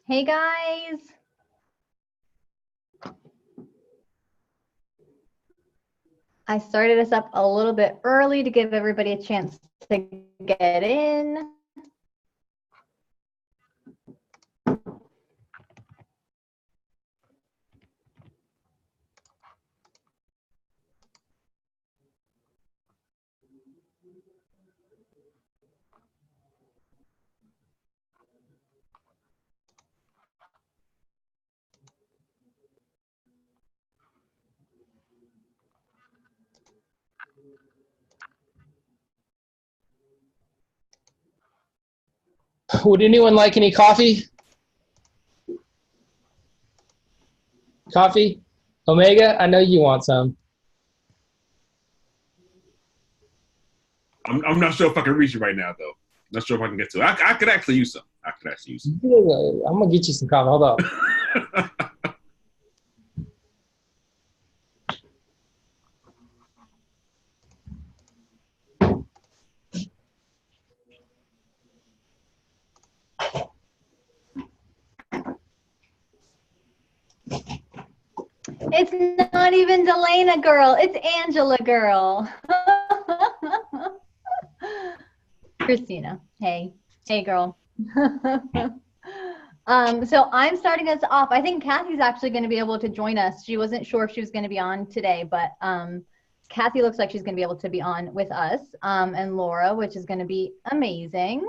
Hey guys. I started us up a little bit early to give everybody a chance to get in. Would anyone like any coffee? Coffee? Omega? I know you want some. I'm not sure if I can reach you right now, though. Not sure if I can get to it. I could actually use some. I'm gonna get you some coffee. Hold up. It's not even Delana girl, it's Angela girl. Christina, hey girl. So I'm starting us off. I think Kathy's actually going to be able to join us. She wasn't sure if she was going to be on today, but Kathy looks like she's going to be able to be on with us, and Laura, which is going to be amazing.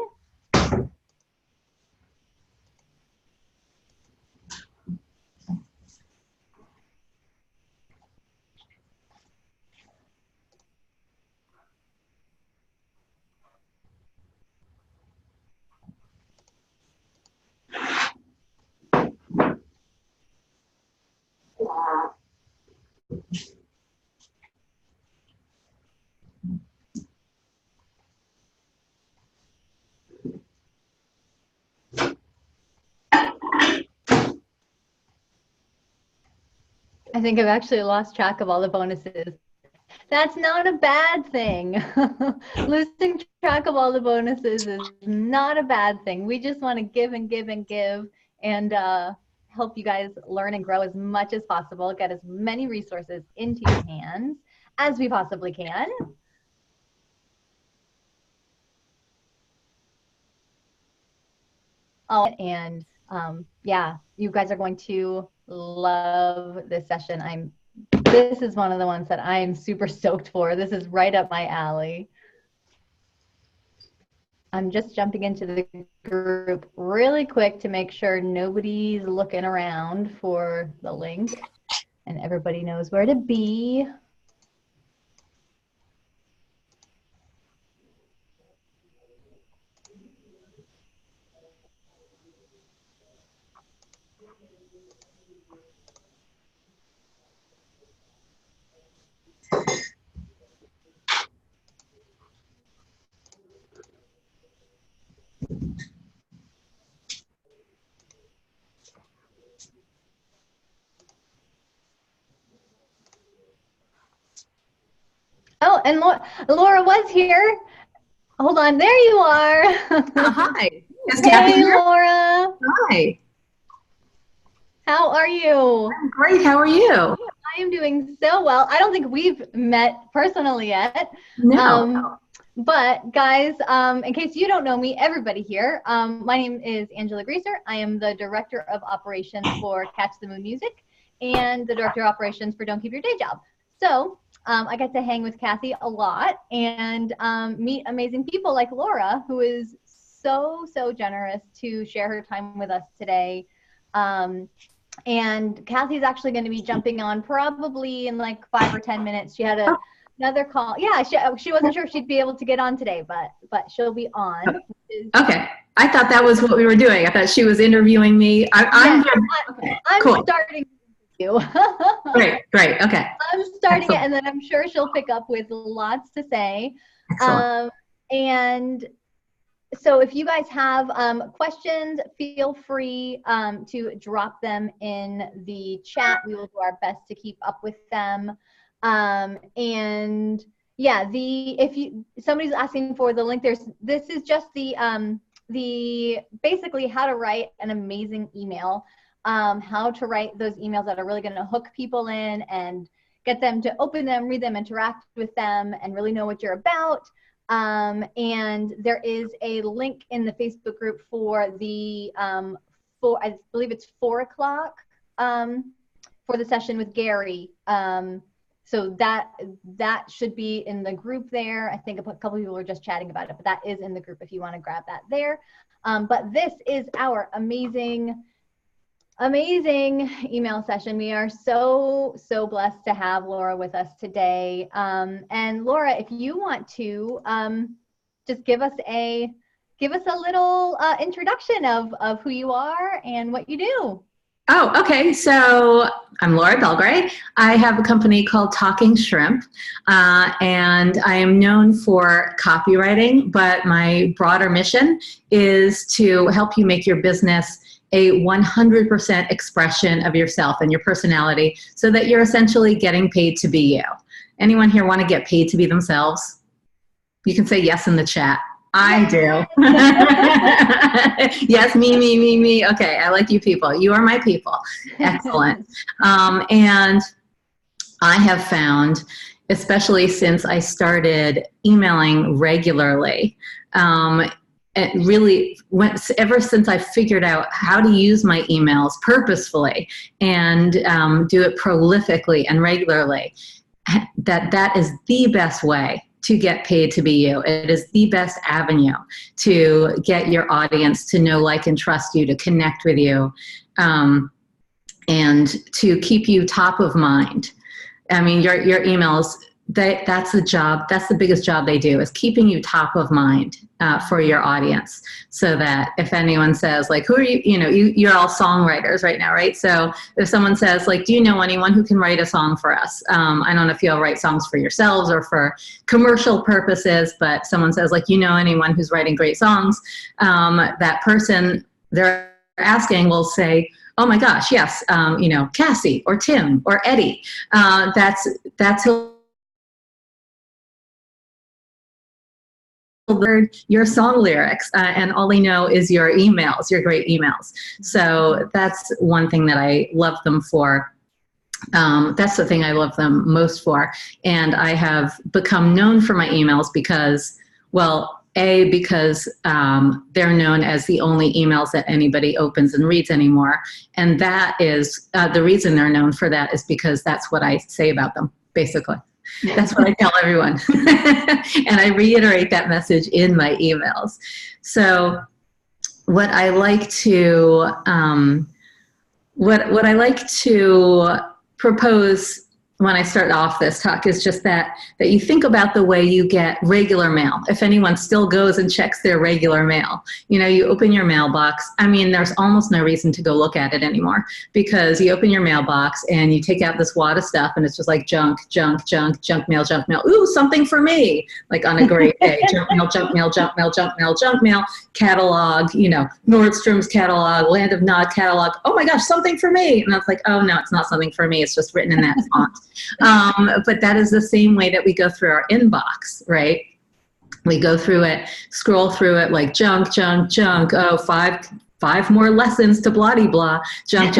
I think I've actually lost track of all the bonuses. That's not a bad thing. Losing track of all the bonuses is not a bad thing. We just want to give and give and give and help you guys learn and grow as much as possible, get as many resources into your hands as we possibly can. Oh, and yeah, you guys are going to love this session. This is one of the ones that I am super stoked for. This is right up my alley. I'm just jumping into the group really quick to make sure nobody's looking around for the link and everybody knows where to be. Oh, and Laura was here. Hold on, there you are. Hi. Is Kathy here? Laura. Hi. How are you? I'm great. How are you? I am doing so well. I don't think we've met personally yet. No. But guys, in case you don't know me, everybody here, my name is Angela Greaser. I am the Director of Operations for Catch the Moon Music and the Director of Operations for Don't Keep Your Day Job. So I get to hang with Kathy a lot and meet amazing people like Laura, who is so generous to share her time with us today. And Kathy's actually going to be jumping on probably in like 5 or 10 minutes. She had another call. Yeah, she wasn't sure if she'd be able to get on today, but she'll be on. Okay. I thought that was what we were doing. I thought she was interviewing me. I'm cool. Starting you. Great. Okay. I'm starting it, and then I'm sure she'll pick up with lots to say. And so if you guys have questions, feel free to drop them in the chat. We will do our best to keep up with them. And yeah, if somebody's asking for the link, this is just the basically how to write an amazing email, how to write those emails that are really going to hook people in and get them to open them, read them, interact with them, and really know what you're about. And there is a link in the Facebook group for the, I believe it's 4 o'clock for the session with Gary. So that should be in the group there. I think a couple of people were just chatting about it, but that is in the group if you want to grab that there. But this is our amazing email session. We are so blessed to have Laura with us today. And Laura, if you want to just give us a little introduction of who you are and what you do. Oh, okay. So I'm Laura Belgray. I have a company called Talking Shrimp, and I am known for copywriting, but my broader mission is to help you make your business a 100% expression of yourself and your personality so that you're essentially getting paid to be you. Anyone here want to get paid to be themselves? You can say yes in the chat. I do. Yes, me. Okay, I like you people. You are my people. Excellent. And I have found, especially since I started emailing regularly, it really went, ever since I figured out how to use my emails purposefully and do it prolifically and regularly, that is the best way to get paid to be you. It is the best avenue to get your audience to know, like, and trust you, to connect with you, and to keep you top of mind. I mean, your emails, that's the job, that's the biggest job they do, is keeping you top of mind for your audience, so that if anyone says, like, who are you, you're all songwriters right now, right? So if someone says, like, do you know anyone who can write a song for us? I don't know if you'll write songs for yourselves or for commercial purposes, but someone says, like, you know anyone who's writing great songs? That person they're asking will say, oh my gosh, yes, Cassie or Tim or Eddie. That's your song lyrics, and all they know is your emails, your great emails. So that's one thing that I love them for. That's the thing I love them most for. And I have become known for my emails because, well, because they're known as the only emails that anybody opens and reads anymore. And that is, the reason they're known for that is because that's what I say about them, basically. That's what I tell everyone. And I reiterate that message in my emails. So what I like to, what I like to propose when I start off this talk is just that you think about the way you get regular mail. If anyone still goes and checks their regular mail, you open your mailbox. I mean, there's almost no reason to go look at it anymore, because you open your mailbox and you take out this wad of stuff and it's just like junk mail. Ooh, something for me. Like on a great day, junk mail, catalog, Nordstrom's catalog, Land of Nod catalog. Oh my gosh, something for me. And I was like, oh no, it's not something for me. It's just written in that font. But that is the same way that we go through our inbox, right? We go through it, scroll through it like junk. Oh, five more lessons to blah blah. Junk.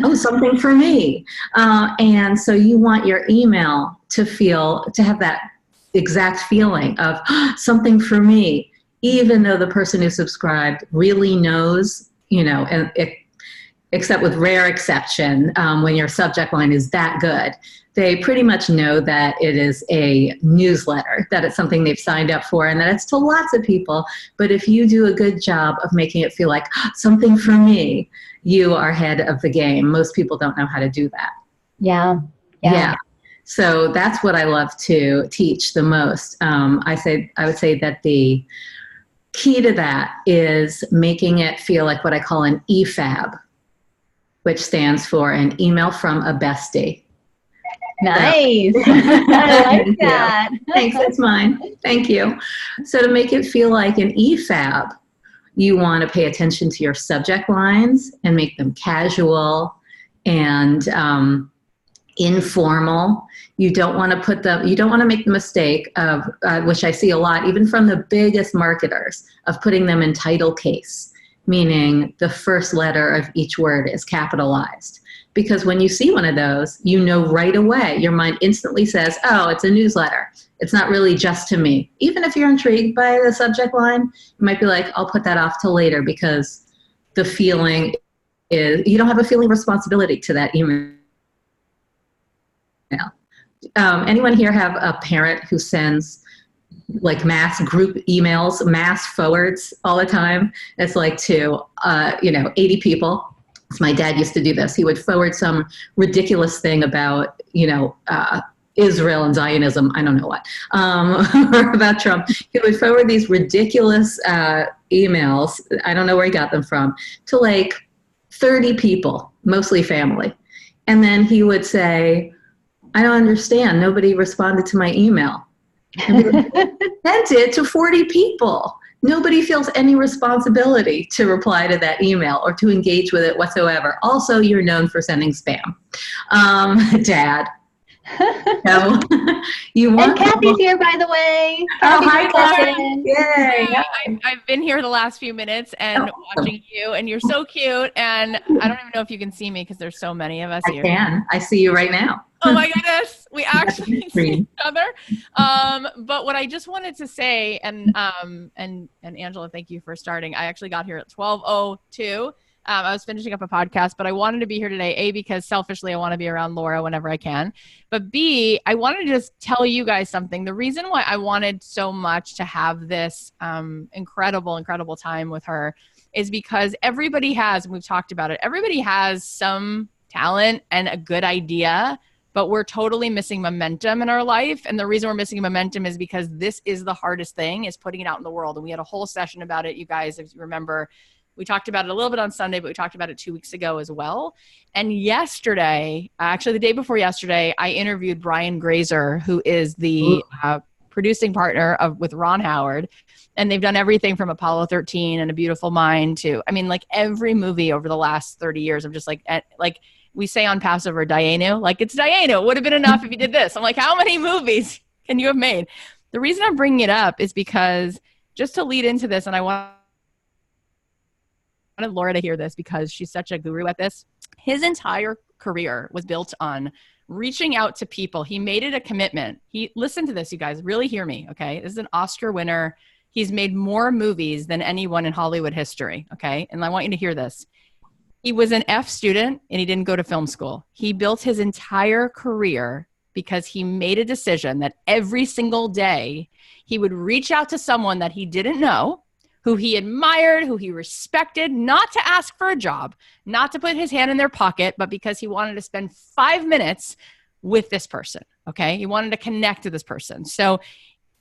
Oh, something for me. And so you want your email to have that exact feeling of something for me, even though the person who subscribed really knows, and except with rare exception, when your subject line is that good, they pretty much know that it is a newsletter, that it's something they've signed up for, and that it's to lots of people. But if you do a good job of making it feel like something for me, you are ahead of the game. Most people don't know how to do that. Yeah. So that's what I love to teach the most. I would say that the key to that is making it feel like what I call an EFAB, which stands for an email from a bestie. Nice. I like that. Thanks, that's mine. Thank you. So to make it feel like an EFAB, you want to pay attention to your subject lines and make them casual and informal. You don't want to make the mistake of, which I see a lot, even from the biggest marketers, of putting them in title case, meaning the first letter of each word is capitalized. Because when you see one of those, you know right away, your mind instantly says, oh, it's a newsletter. It's not really just to me. Even if you're intrigued by the subject line, you might be like, I'll put that off till later, because the feeling is, you don't have a feeling responsibility to that email. Anyone here have a parent who sends like mass group emails, mass forwards all the time? It's like to, 80 people. So my dad used to do this. He would forward some ridiculous thing about, Israel and Zionism, I don't know what, or about Trump. He would forward these ridiculous emails, I don't know where he got them from, to like 30 people, mostly family. And then he would say, I don't understand, nobody responded to my email. And we sent it to 40 people. Nobody feels any responsibility to reply to that email or to engage with it whatsoever. Also, you're known for sending spam. Dad. So you want. And Kathy's here, by the way. Oh, hi, Kathy. Yay. I've been here the last few minutes and watching you, and you're so cute. And I don't even know if you can see me because there's so many of us here. I can. I see you right now. Oh my goodness, we actually see each other. But what I just wanted to say, and Angela, thank you for starting. I actually got here at 12:02. I was finishing up a podcast, but I wanted to be here today, A, because selfishly I want to be around Laura whenever I can. But B, I wanted to just tell you guys something. The reason why I wanted so much to have this incredible time with her is because everybody has, and we've talked about it, everybody has some talent and a good idea, but we're totally missing momentum in our life. And the reason we're missing momentum is because this is the hardest thing, is putting it out in the world. And we had a whole session about it, you guys, if you remember. We talked about it a little bit on Sunday, but we talked about it 2 weeks ago as well. And yesterday, actually the day before yesterday, I interviewed Brian Grazer, who is the producing partner with Ron Howard. And they've done everything from Apollo 13 and A Beautiful Mind to, I mean, like every movie over the last 30 years. I'm just like we say on Passover, Dayenu, like it's Dayenu. It would have been enough if you did this. I'm like, how many movies can you have made? The reason I'm bringing it up is because just to lead into this, and I wanted Laura to hear this because she's such a guru at this. His entire career was built on reaching out to people. He made it a commitment. Listen to this, you guys, really hear me. Okay. This is an Oscar winner. He's made more movies than anyone in Hollywood history. Okay. And I want you to hear this. He was an F student and he didn't go to film school. He built his entire career because he made a decision that every single day he would reach out to someone that he didn't know, who he admired, who he respected, not to ask for a job, not to put his hand in their pocket, but because he wanted to spend 5 minutes with this person, okay? He wanted to connect to this person. So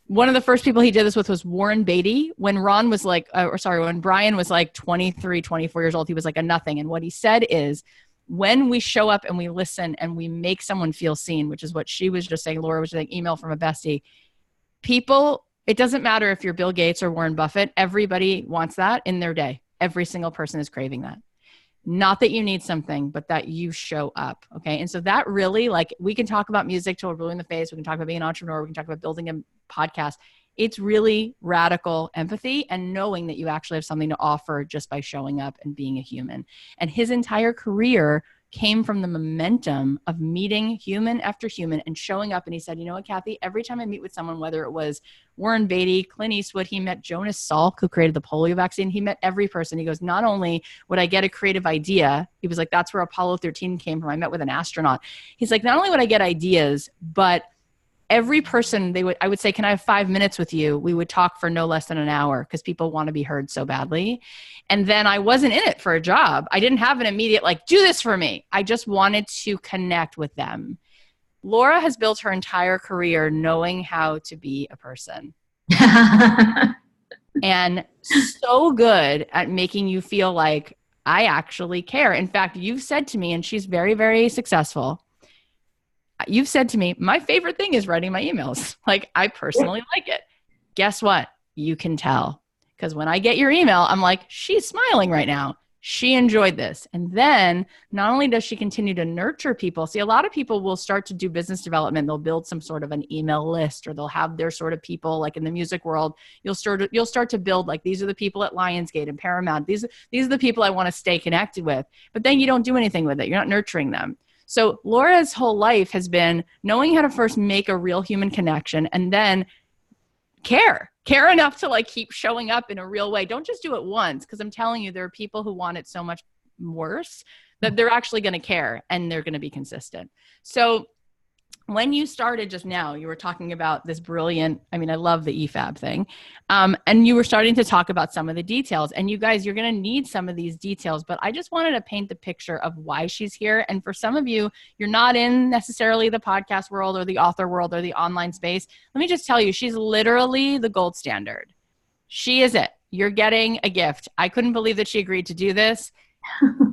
one of the first people he did this with was Warren Beatty. When Brian was like 23, 24 years old, he was like a nothing. And what he said is, when we show up and we listen and we make someone feel seen, which is what she was just saying, Laura was just like email from a bestie, people, it doesn't matter if you're Bill Gates or Warren Buffett. Everybody wants that in their day. Every single person is craving that. Not that you need something, but that you show up. Okay. And so that really, like, we can talk about music till we're blue in the face. We can talk about being an entrepreneur. We can talk about building a podcast. It's really radical empathy and knowing that you actually have something to offer just by showing up and being a human. And his entire career came from the momentum of meeting human after human and showing up. And he said, you know what, Kathy, every time I meet with someone, whether it was Warren Beatty, Clint Eastwood, he met Jonas Salk, who created the polio vaccine. He met every person. He goes, not only would I get a creative idea, he was like, that's where Apollo 13 came from. I met with an astronaut. He's like, not only would I get ideas, but every person I would say, can I have 5 minutes with you? We would talk for no less than an hour because people want to be heard so badly. And then I wasn't in it for a job. I didn't have an immediate, like, do this for me. I just wanted to connect with them. Laura has built her entire career knowing how to be a person. And so good at making you feel like I actually care. In fact, you've said to me, and she's very, very successful, you've said to me, my favorite thing is writing my emails. Like, I personally like it. Guess what? You can tell. Because when I get your email, I'm like, she's smiling right now. She enjoyed this. And then not only does she continue to nurture people, see, a lot of people will start to do business development. They'll build some sort of an email list, or they'll have their sort of people, like in the music world, you'll start to build, like, these are the people at Lionsgate and Paramount. These are the people I want to stay connected with. But then you don't do anything with it. You're not nurturing them. So Laura's whole life has been knowing how to first make a real human connection, and then care enough to like keep showing up in a real way. Don't just do it once, because I'm telling you, there are people who want it so much worse that they're actually going to care, and they're going to be consistent. So when you started just now, you were talking about this brilliant, I mean, I love the EFAB thing. And you were starting to talk about some of the details, and you guys, you're going to need some of these details, but I just wanted to paint the picture of why she's here. And for some of you, you're not in necessarily the podcast world or the author world or the online space. Let me just tell you, she's literally the gold standard. She is it. You're getting a gift. I couldn't believe that she agreed to do this.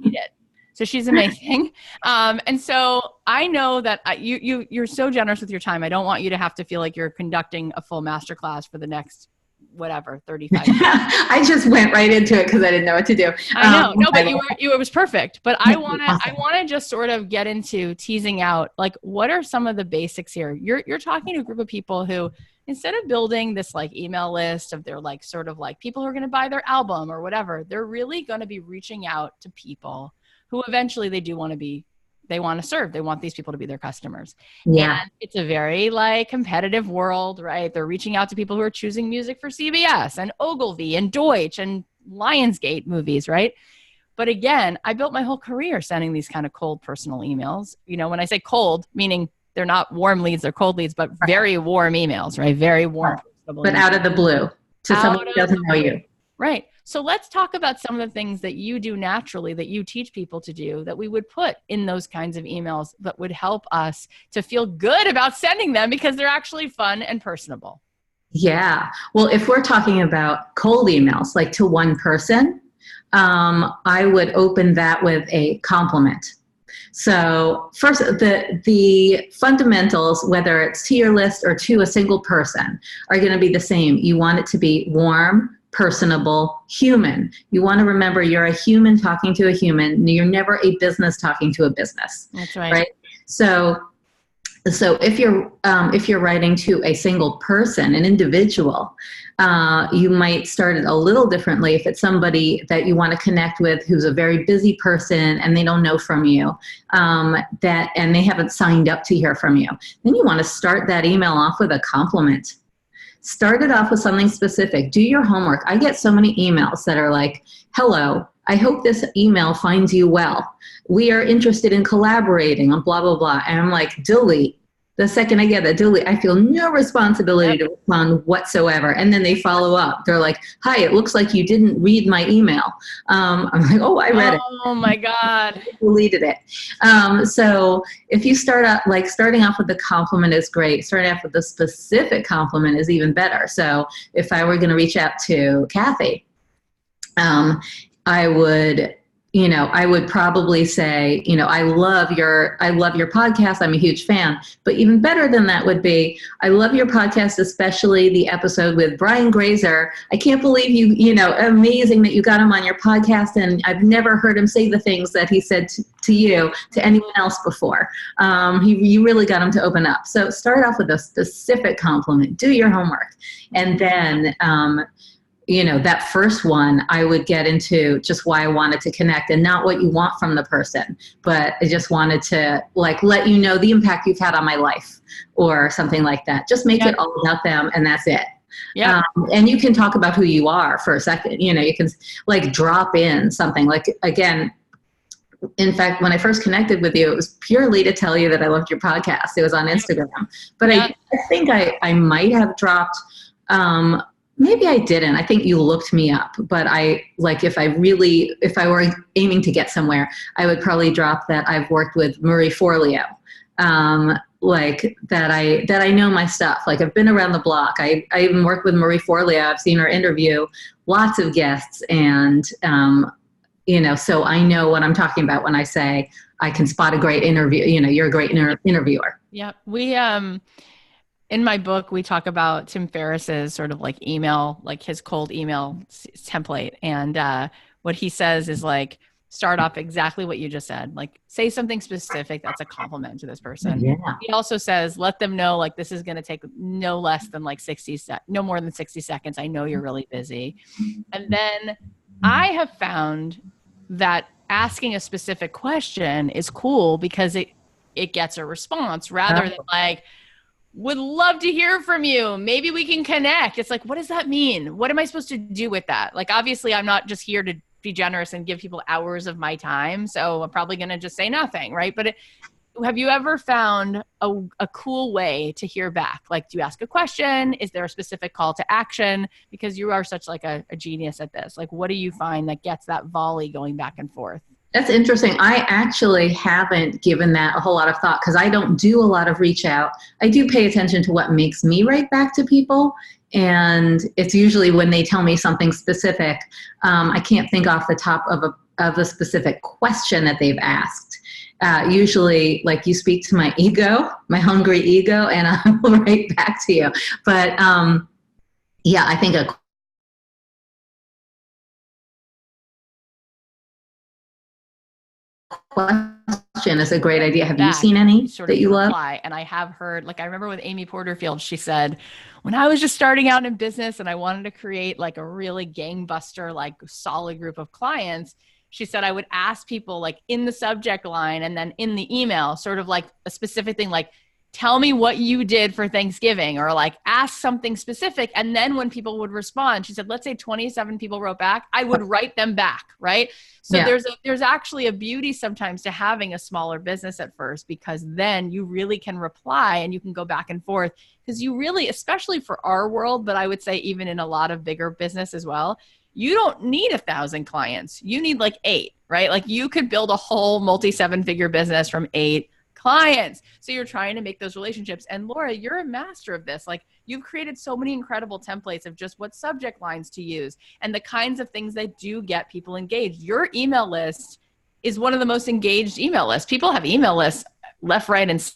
She did. So she's amazing. And so I know that you're so generous with your time. I don't want you to have to feel like you're conducting a full masterclass for the next, whatever, 35 years. I just went right into it because I didn't know what to do. I know. No, but it was perfect. But I want to just sort of get into teasing out, like, what are some of the basics here? You're talking to a group of people who, instead of building this like email list of their like sort of like people who are going to buy their album or whatever, they're really going to be reaching out to people who eventually they want to serve. They want these people to be their customers. Yeah. And it's a very like competitive world, right? They're reaching out to people who are choosing music for CBS and Ogilvy and Deutsch and Lionsgate movies, right? But again, I built my whole career sending these kind of cold personal emails. You know, when I say cold, meaning they're not warm leads, they're cold leads, but very warm emails, right? Very warm. But out of the blue to someone who doesn't know you. Right. So let's talk about some of the things that you do naturally, that you teach people to do, that we would put in those kinds of emails that would help us to feel good about sending them because they're actually fun and personable. Yeah. Well, if we're talking about cold emails, like to one person, I would open that with a compliment. So first, the fundamentals, whether it's to your list or to a single person, are going to be the same. You want it to be warm, personable, human. You want to remember you're a human talking to a human. You're never a business talking to a business. That's right. Right? So if you're writing to a single person, an individual, you might start it a little differently. If it's somebody that you want to connect with who's a very busy person and they don't know from you, and they haven't signed up to hear from you, then you want to start that email off with a compliment. Start it off with something specific. Do your homework. I get so many emails that are like, hello, I hope this email finds you well. We are interested in collaborating on blah, blah, blah. And I'm like, delete. The second I get that, delete. I feel no responsibility to respond whatsoever. And then they follow up. They're like, hi, it looks like you didn't read my email. I'm like, oh, I read it. Oh my God. I deleted it. So if you start out, like starting off with the compliment is great. Starting off with a specific compliment is even better. So if I were going to reach out to Kathy, I would probably say, I love your podcast. I'm a huge fan. But even better than that would be, I love your podcast, especially the episode with Brian Grazer. I can't believe amazing that you got him on your podcast. And I've never heard him say the things that he said to you, to anyone else before. You really got him to open up. So start off with a specific compliment. Do your homework. And then, that first one, I would get into just why I wanted to connect and not what you want from the person, but I just wanted to let you know the impact you've had on my life or something like that. Just make it all about them and that's it. Yeah. And you can talk about who you are for a second. You can drop in something again, in fact, when I first connected with you, it was purely to tell you that I loved your podcast. It was on Instagram, but I think I might have dropped, maybe I didn't. I think you looked me up, but if I were aiming to get somewhere, I would probably drop that I've worked with Marie Forleo, that I know my stuff. Like I've been around the block. I even worked with Marie Forleo. I've seen her interview lots of guests and, so I know what I'm talking about when I say I can spot a great interview. You're a great interviewer. Yeah. We, in my book, we talk about Tim Ferriss's sort of email, his cold email template. And what he says is like, start off exactly what you just said. Like, say something specific that's a compliment to this person. Yeah. He also says, let them know, like, this is going to take no less than like no more than 60 seconds. I know you're really busy. And then I have found that asking a specific question is cool because it gets a response rather than like, would love to hear from you. Maybe we can connect. It's like, what does that mean? What am I supposed to do with that? Like, obviously I'm not just here to be generous and give people hours of my time. So I'm probably going to just say nothing. Right. But have you ever found a cool way to hear back? Like, do you ask a question? Is there a specific call to action? Because you are such like a genius at this. Like, what do you find that gets that volley going back and forth? That's interesting. I actually haven't given that a whole lot of thought because I don't do a lot of reach out. I do pay attention to what makes me write back to people. And it's usually when they tell me something specific. I can't think off the top of a specific question that they've asked. Usually, like, you speak to my ego, my hungry ego, and I will write back to you. But yeah, I think a question is a great idea. Have you seen any that you love? And I have heard, like, I remember with Amy Porterfield, she said, when I was just starting out in business and I wanted to create like a really gangbuster, like solid group of clients, she said I would ask people like in the subject line and then in the email, sort of like a specific thing, like, tell me what you did for Thanksgiving, or like ask something specific. And then when people would respond, she said, let's say 27 people wrote back, I would write them back. Right. So there's actually a beauty sometimes to having a smaller business at first, because then you really can reply and you can go back and forth, because you really, especially for our world, but I would say even in a lot of bigger business as well, you don't need 1,000 clients. You need like 8, right? Like, you could build a whole multi-7-figure business from 8 clients. So you're trying to make those relationships. And Laura, you're a master of this. Like, you've created so many incredible templates of just what subject lines to use and the kinds of things that do get people engaged. Your email list is one of the most engaged email lists. People have email lists left, right, and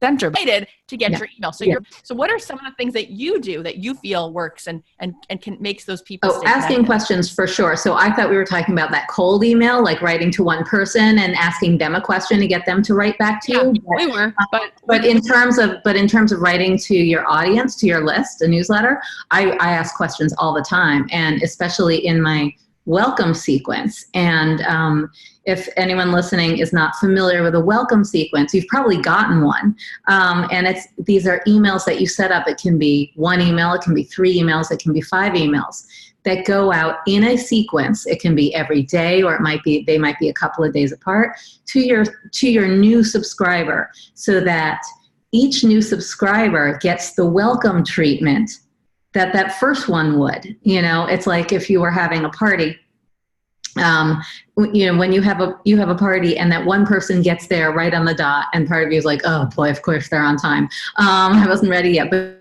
center to get your email. So so what are some of the things that you do that you feel works and can makes those people stay asking connected? Questions for sure. So I thought we were talking about that cold email, like writing to one person and asking them a question to get them to write back to you. But, we were, but in terms of writing to your audience, to your list, a newsletter, I ask questions all the time, and especially in my welcome sequence. And if anyone listening is not familiar with a welcome sequence, you've probably gotten one. And these are emails that you set up. It can be 1 email, it can be 3 emails, it can be 5 emails that go out in a sequence. It can be every day, or they might be a couple of days apart, to your new subscriber, so that each new subscriber gets the welcome treatment that first one would. You know, it's like if you were having a party, you know, when you have a party and that one person gets there right on the dot, and part of you is like, oh boy, of course they're on time. I wasn't ready yet, but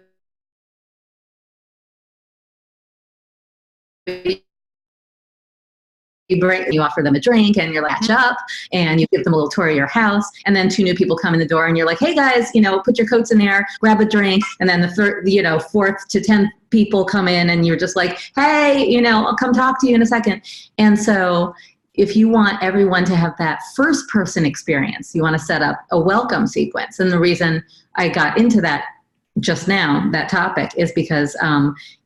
you offer them a drink and you're like, catch up, and you give them a little tour of your house, and then 2 new people come in the door and you're like, hey guys, you know, put your coats in there, grab a drink, and then the 4th to 10th people come in and you're just like, hey, you know, I'll come talk to you in a second. And so if you want everyone to have that first person experience, you want to set up a welcome sequence. And the reason I got into that just now, that topic, is because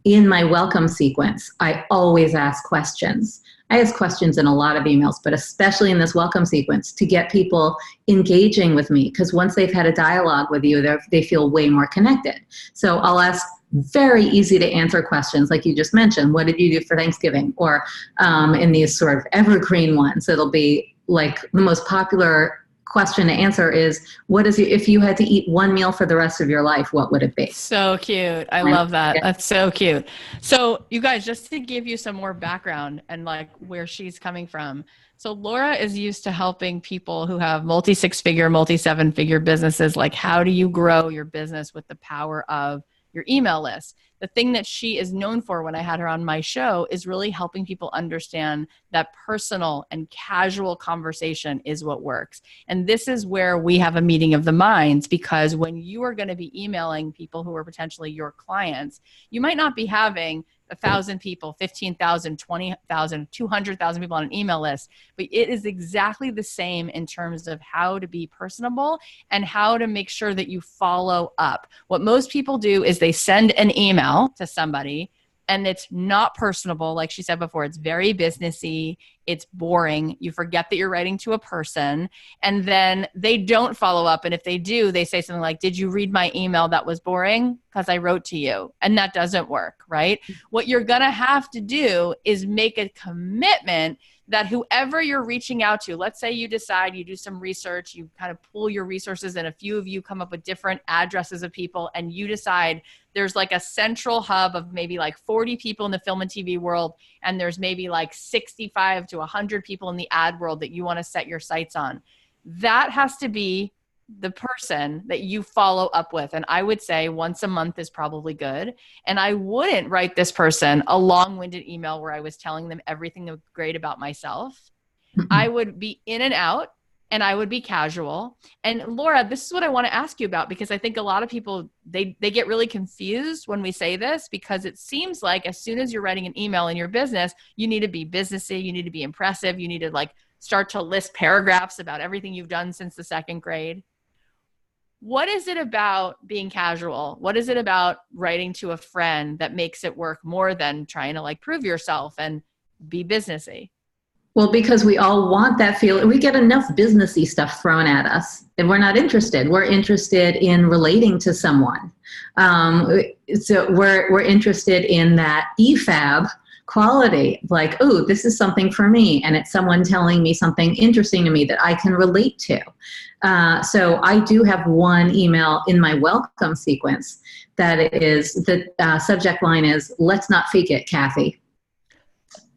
in my welcome sequence, I always ask questions. I ask questions in a lot of emails, but especially in this welcome sequence, to get people engaging with me, because once they've had a dialogue with you, they feel way more connected. So I'll ask very easy to answer questions like you just mentioned. What did you do for Thanksgiving? Or in these sort of evergreen ones, it'll be like the most popular question to answer is, if you had to eat 1 meal for the rest of your life, what would it be? So cute. I love that. That's so cute. So you guys, just to give you some more background and like where she's coming from. So Laura is used to helping people who have multi-6-figure, multi-7-figure businesses. Like, how do you grow your business with the power of your email list. The thing that she is known for when I had her on my show is really helping people understand that personal and casual conversation is what works. And this is where we have a meeting of the minds, because when you are going to be emailing people who are potentially your clients, you might not be having 1,000 people, 15,000, 20,000, 200,000 people on an email list, but it is exactly the same in terms of how to be personable and how to make sure that you follow up. What most people do is they send an email to somebody and it's not personable. Like she said before, it's very businessy. It's boring. You forget that you're writing to a person, and then they don't follow up. And if they do, they say something like, did you read my email that was boring? Because I wrote to you. And that doesn't work, right? What you're going to have to do is make a commitment that whoever you're reaching out to, let's say you decide, you do some research, you kind of pool your resources, and a few of you come up with different addresses of people, and you decide there's like a central hub of maybe like 40 people in the film and TV world, and there's maybe like 65 to 100 people in the ad world that you want to set your sights on. That has to be the person that you follow up with. And I would say once a month is probably good. And I wouldn't write this person a long-winded email where I was telling them everything that was great about myself. I would be in and out, and I would be casual. And Laura, this is what I want to ask you about, because I think a lot of people, they get really confused when we say this, because it seems like as soon as you're writing an email in your business, you need to be businessy, you need to be impressive, you need to like start to list paragraphs about everything you've done since the second grade. What is it about being casual? What is it about writing to a friend that makes it work more than trying to like prove yourself and be businessy? Well, because we all want that feeling. We get enough businessy stuff thrown at us, and we're not interested. We're interested in relating to someone. So we're interested in that EFAB quality, like, oh, this is something for me, and it's someone telling me something interesting to me that I can relate to. So I do have one email in my welcome sequence that is, the subject line is, let's not fake it, Kathy.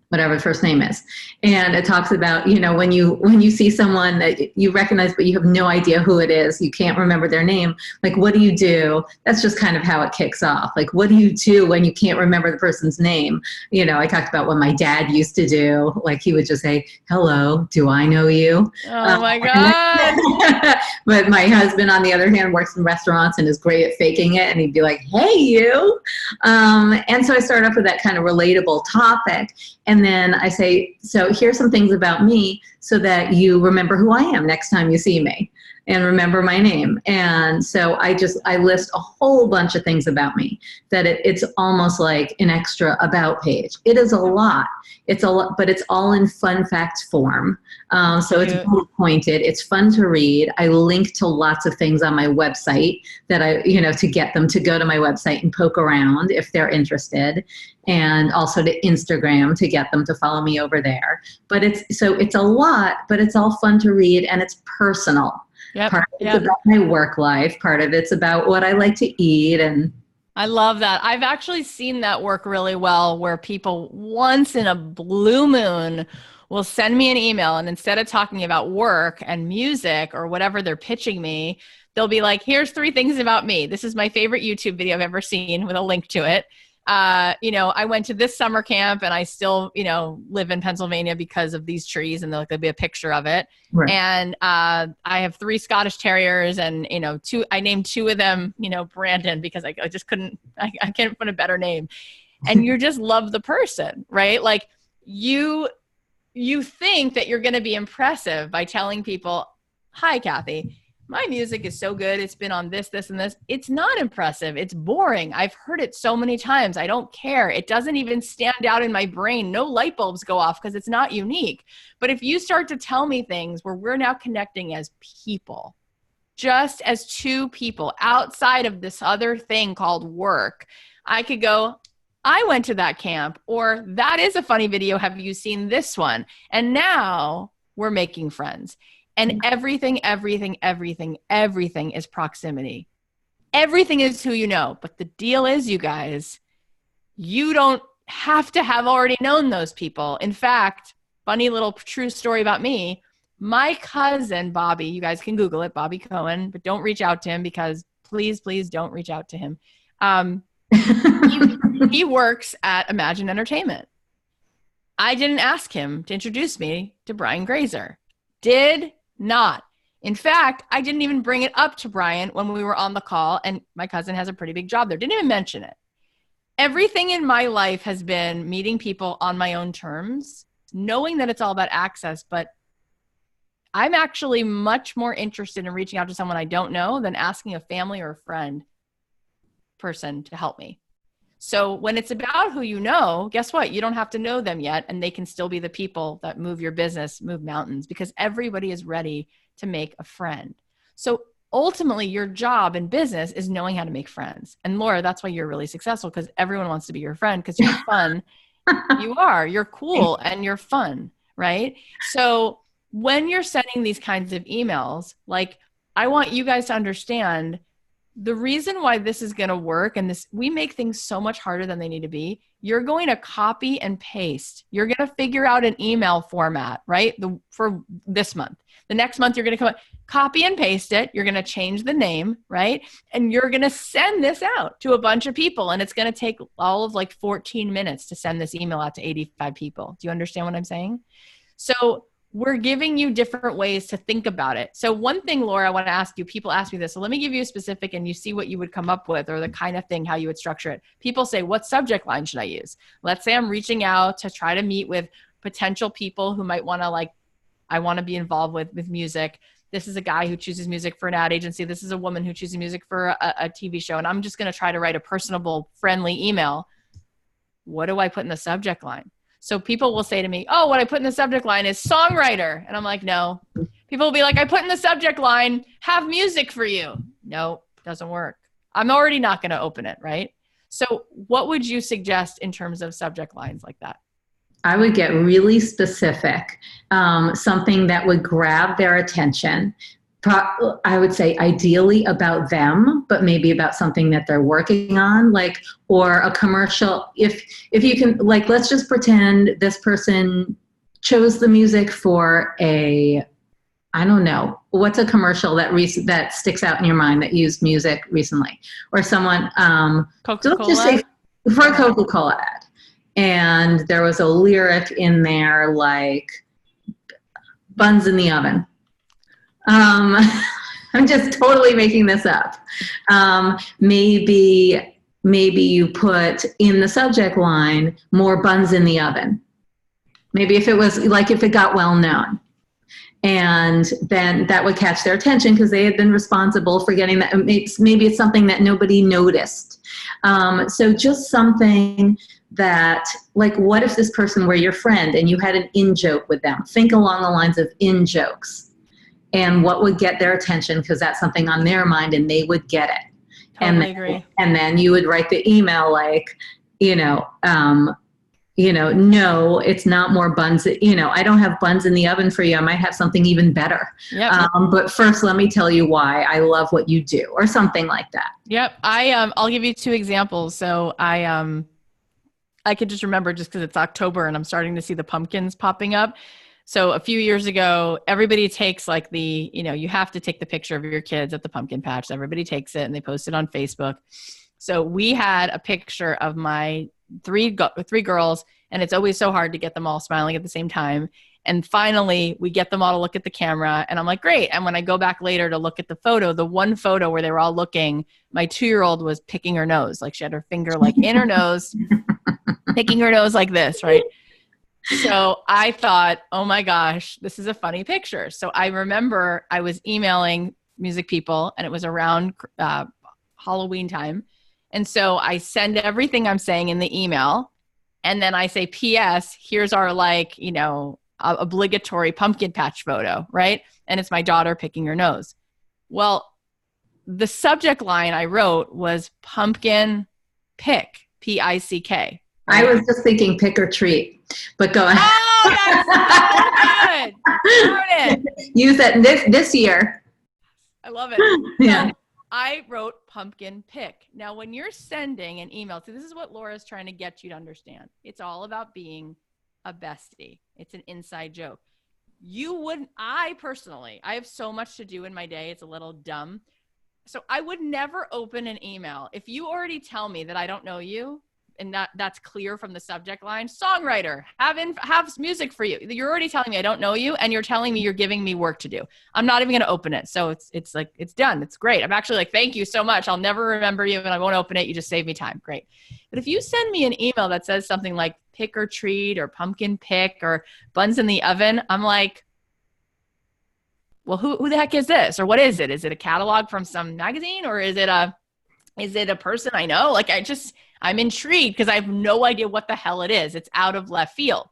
Whatever the first name is. And it talks about, you know, when you see someone that you recognize, but you have no idea who it is, you can't remember their name, like, what do you do? That's just kind of how it kicks off. Like, what do you do when you can't remember the person's name? You know, I talked about what my dad used to do. Like, he would just say, hello, do I know you? Oh my God. But my husband, on the other hand, works in restaurants and is great at faking it. And he'd be like, hey, you. And so I start off with that kind of relatable topic. And then I say, so here's some things about me so that you remember who I am next time you see me and remember my name. And so I list a whole bunch of things about me that it's almost like an extra about page. It is a lot. It's a lot, but it's all in fun facts form. So it's bullet pointed. It's fun to read. I link to lots of things on my website that to get them to go to my website and poke around if they're interested, and also to Instagram to get them to follow me over there. But it's a lot, but it's all fun to read, and it's personal. Yep. Part of it's about my work life. Part of it's about what I like to eat. And I love that. I've actually seen that work really well, where people once in a blue moon will send me an email, and instead of talking about work and music or whatever they're pitching me, they'll be like, here's 3 things about me. This is my favorite YouTube video I've ever seen, with a link to it. I went to this summer camp, and I still, live in Pennsylvania because of these trees, and there'll be a picture of it. Right. And I have 3 Scottish Terriers, and, I named 2 of them, Brandon, because I just couldn't, I can't put a better name. And you just love the person, right? Like you think that you're going to be impressive by telling people, hi, Kathy, my music is so good. It's been on this, this, and this. It's not impressive. It's boring. I've heard it so many times. I don't care. It doesn't even stand out in my brain. No light bulbs go off because it's not unique. But if you start to tell me things where we're now connecting as people, just as 2 people outside of this other thing called work, I could go, I went to that camp, or that is a funny video. Have you seen this one? And now we're making friends. And everything is proximity. Everything is who you know. But the deal is, you guys, you don't have to have already known those people. In fact, funny little true story about me, my cousin, Bobby, you guys can Google it, Bobby Cohen, but don't reach out to him, because please don't reach out to him. He works at Imagine Entertainment. I didn't ask him to introduce me to Brian Grazer. Did not. In fact, I didn't even bring it up to Brian when we were on the call, and my cousin has a pretty big job there. Didn't even mention it. Everything in my life has been meeting people on my own terms, knowing that it's all about access, but I'm actually much more interested in reaching out to someone I don't know than asking a family or a friend person to help me. So when it's about who you know, guess what? You don't have to know them yet, and they can still be the people that move your business, move mountains, because everybody is ready to make a friend. So ultimately, your job in business is knowing how to make friends. And Laura, that's why you're really successful, because everyone wants to be your friend because you're fun. You're cool and you're fun, right? So when you're sending these kinds of emails, like, I want you guys to understand the reason why this is going to work, and this, we make things so much harder than they need to be. You're going to copy and paste. You're going to figure out an email format, right? For this month. The next month, you're going to copy and paste it. You're going to change the name, right? And you're going to send this out to a bunch of people. And it's going to take all of like 14 minutes to send this email out to 85 people. Do you understand what I'm saying? So we're giving you different ways to think about it. So one thing, Laura, I want to ask you, people ask me this. So let me give you a specific and you see what you would come up with, or the kind of thing, how you would structure it. People say, what subject line should I use? Let's say I'm reaching out to try to meet with potential people who might want to, I want to be involved with music. This is a guy who chooses music for an ad agency. This is a woman who chooses music for a TV show. And I'm just going to try to write a personable, friendly email. What do I put in the subject line? So people will say to me, oh, what I put in the subject line is songwriter. And I'm like, no. People will be like, I put in the subject line, have music for you. No, doesn't work. I'm already not going to open it, right? So what would you suggest in terms of subject lines like that? I would get really specific, something that would grab their attention. I would say ideally about them, but maybe about something that they're working on, or a commercial. If you can, let's just pretend this person chose the music for I don't know, what's a commercial that sticks out in your mind that used music recently, or someone, Coca-Cola? Let's just say for a Coca-Cola ad. And there was a lyric in there like buns in the oven. I'm just totally making this up. Maybe you put in the subject line more buns in the oven. Maybe if it got well known. And then that would catch their attention because they had been responsible for getting that. Maybe it's something that nobody noticed. So just something that, what if this person were your friend and you had an in-joke with them? Think along the lines of in-jokes. And what would get their attention, because that's something on their mind and they would get it. Totally agree. And then you would write the email no, it's not more buns. I don't have buns in the oven for you. I might have something even better. Yep. But first, let me tell you why I love what you do, or something like that. Yep. I'll give you two examples. So I could just remember, just because it's October and I'm starting to see the pumpkins popping up. So a few years ago, everybody takes you have to take the picture of your kids at the pumpkin patch. Everybody takes it and they post it on Facebook. So we had a picture of my three girls, and it's always so hard to get them all smiling at the same time. And finally, we get them all to look at the camera, and I'm like, great. And when I go back later to look at the photo, the one photo where they were all looking, my 2-year-old was picking her nose. She had her finger in her nose, picking her nose like this, right? So I thought, oh my gosh, this is a funny picture. So I remember I was emailing music people, and it was around Halloween time. And so I send everything I'm saying in the email, and then I say, P.S., here's our obligatory pumpkin patch photo, right? And it's my daughter picking her nose. Well, the subject line I wrote was pumpkin pick, P-I-C-K. Right? I was just thinking pick or treat. But go ahead. Oh, that's so good. Darn it. Use that this year. I love it. Yeah. So I wrote pumpkin pick. Now, when you're sending an email, so this is what Laura's trying to get you to understand. It's all about being a bestie. It's an inside joke. I personally have so much to do in my day. It's a little dumb. So I would never open an email. If you already tell me that I don't know you, and that's clear from the subject line, songwriter, have music for you. You're already telling me I don't know you, and you're telling me you're giving me work to do. I'm not even going to open it. So it's like, it's done. It's great. I'm actually like, thank you so much. I'll never remember you and I won't open it. You just saved me time. Great. But if you send me an email that says something like pick or treat or pumpkin pick or buns in the oven, I'm like, well, who the heck is this? Or what is it? Is it a catalog from some magazine, or is it a person I know? Like, I'm intrigued because I have no idea what the hell it is. It's out of left field.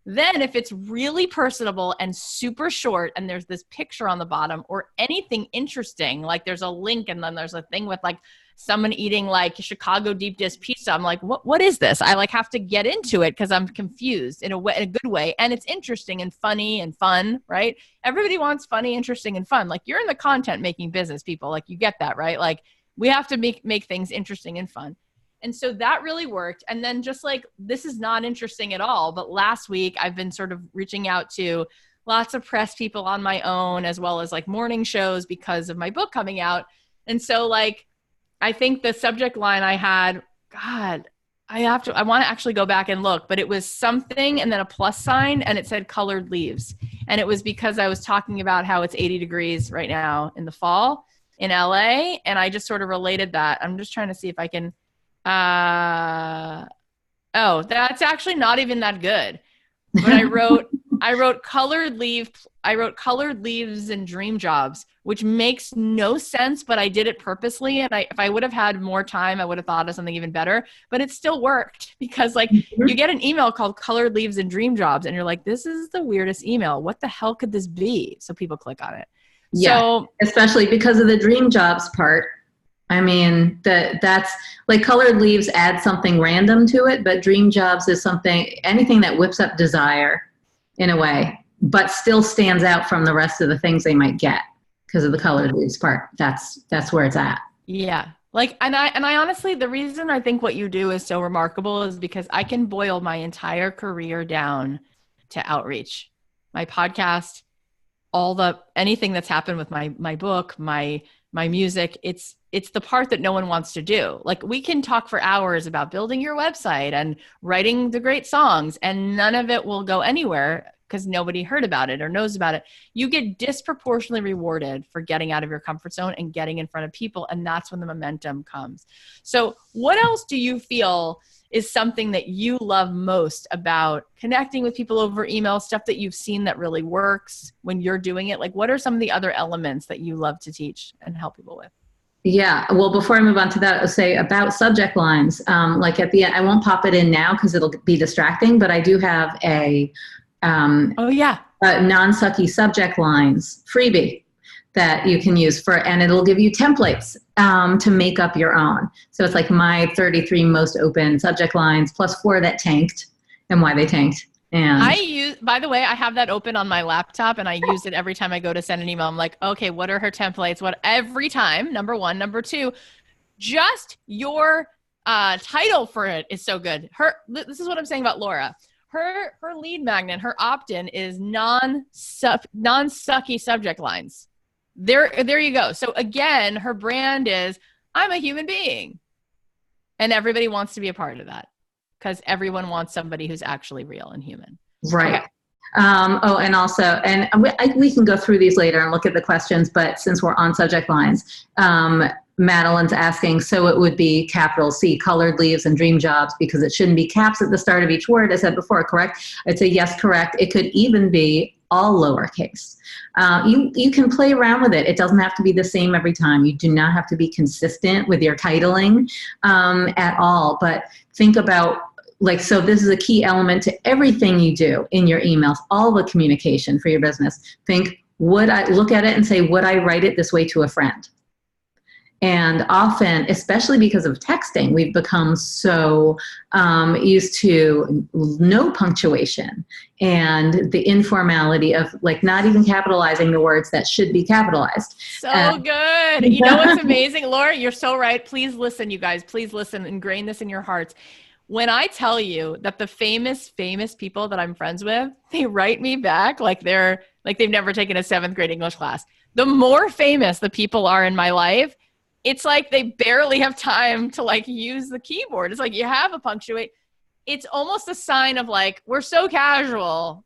Then if it's really personable and super short and there's this picture on the bottom or anything interesting, like there's a link and then there's a thing with like someone eating like Chicago deep dish pizza. I'm like, what is this? I like have to get into it because I'm confused in a way, in a good way. And it's interesting and funny and fun, right? Everybody wants funny, interesting, and fun. Like, you're in the content making business, people. Like, you get that, right? Like, we have to make things interesting and fun. And so that really worked. And then just like, this is not interesting at all, but last week I've been sort of reaching out to lots of press people on my own, as well as like morning shows because of my book coming out. And so like, I think the subject line I had, God, I want to actually go back and look, but it was something and then a plus sign and it said colored leaves. And it was because I was talking about how it's 80 degrees right now in the fall in LA. And I just sort of related that. I'm just trying to see if I can, oh, that's actually not even that good. But I wrote colored leaves and dream jobs, which makes no sense, but I did it purposely. And if I would have had more time, I would have thought of something even better, but it still worked because like you get an email called colored leaves and dream jobs. And you're like, this is the weirdest email. What the hell could this be? So people click on it. Yeah, so, especially because of the dream jobs part. I mean, that's like colored leaves add something random to it, but dream jobs is anything that whips up desire in a way, but still stands out from the rest of the things they might get because of the colored leaves part. That's where it's at. Yeah. Like, and I honestly, the reason I think what you do is so remarkable is because I can boil my entire career down to outreach, my podcast, anything that's happened with my book, my music. It's the part that no one wants to do. Like, we can talk for hours about building your website and writing the great songs, and none of it will go anywhere because nobody heard about it or knows about it. You get disproportionately rewarded for getting out of your comfort zone and getting in front of people. And that's when the momentum comes. So what else do you feel is something that you love most about connecting with people over email, stuff that you've seen that really works when you're doing it? Like, what are some of the other elements that you love to teach and help people with? Yeah. Well, before I move on to that, I'll say about subject lines, like at the end, I won't pop it in now because it'll be distracting, but I do have a non-sucky subject lines freebie that you can use and it'll give you templates to make up your own. So it's like my 33 most open subject lines plus 4 that tanked and why they tanked. And by the way, I have that open on my laptop and I use it every time I go to send an email. I'm like, okay, what are her templates? Every time, number one. Number two, just your title for it is so good. This is what I'm saying about Laura. Her lead magnet, her opt-in is non-sucky subject lines. There you go. So again, her brand is, I'm a human being. And everybody wants to be a part of that because everyone wants somebody who's actually real and human. Right. Okay. And also, we can go through these later and look at the questions, but since we're on subject lines, Madeline's asking, so it would be capital C, colored leaves and dream jobs, because it shouldn't be caps at the start of each word, I said before, correct? I'd say yes, correct. It could even be all lowercase. You can play around with it. It doesn't have to be the same every time. You do not have to be consistent with your titling at all, but think about, so this is a key element to everything you do in your emails, all the communication for your business. Think, look at it and say, would I write it this way to a friend? And often, especially because of texting, we've become so used to no punctuation and the informality of not even capitalizing the words that should be capitalized. So good. You know what's amazing? Laura, you're so right. Please listen, you guys. Please listen. Ingrain this in your hearts. When I tell you that the famous people that I'm friends with, they write me back like they've never taken a 7th grade English class. The more famous the people are in my life, it's like they barely have time to like use the keyboard. It's like you have a punctuate. It's almost a sign of like, we're so casual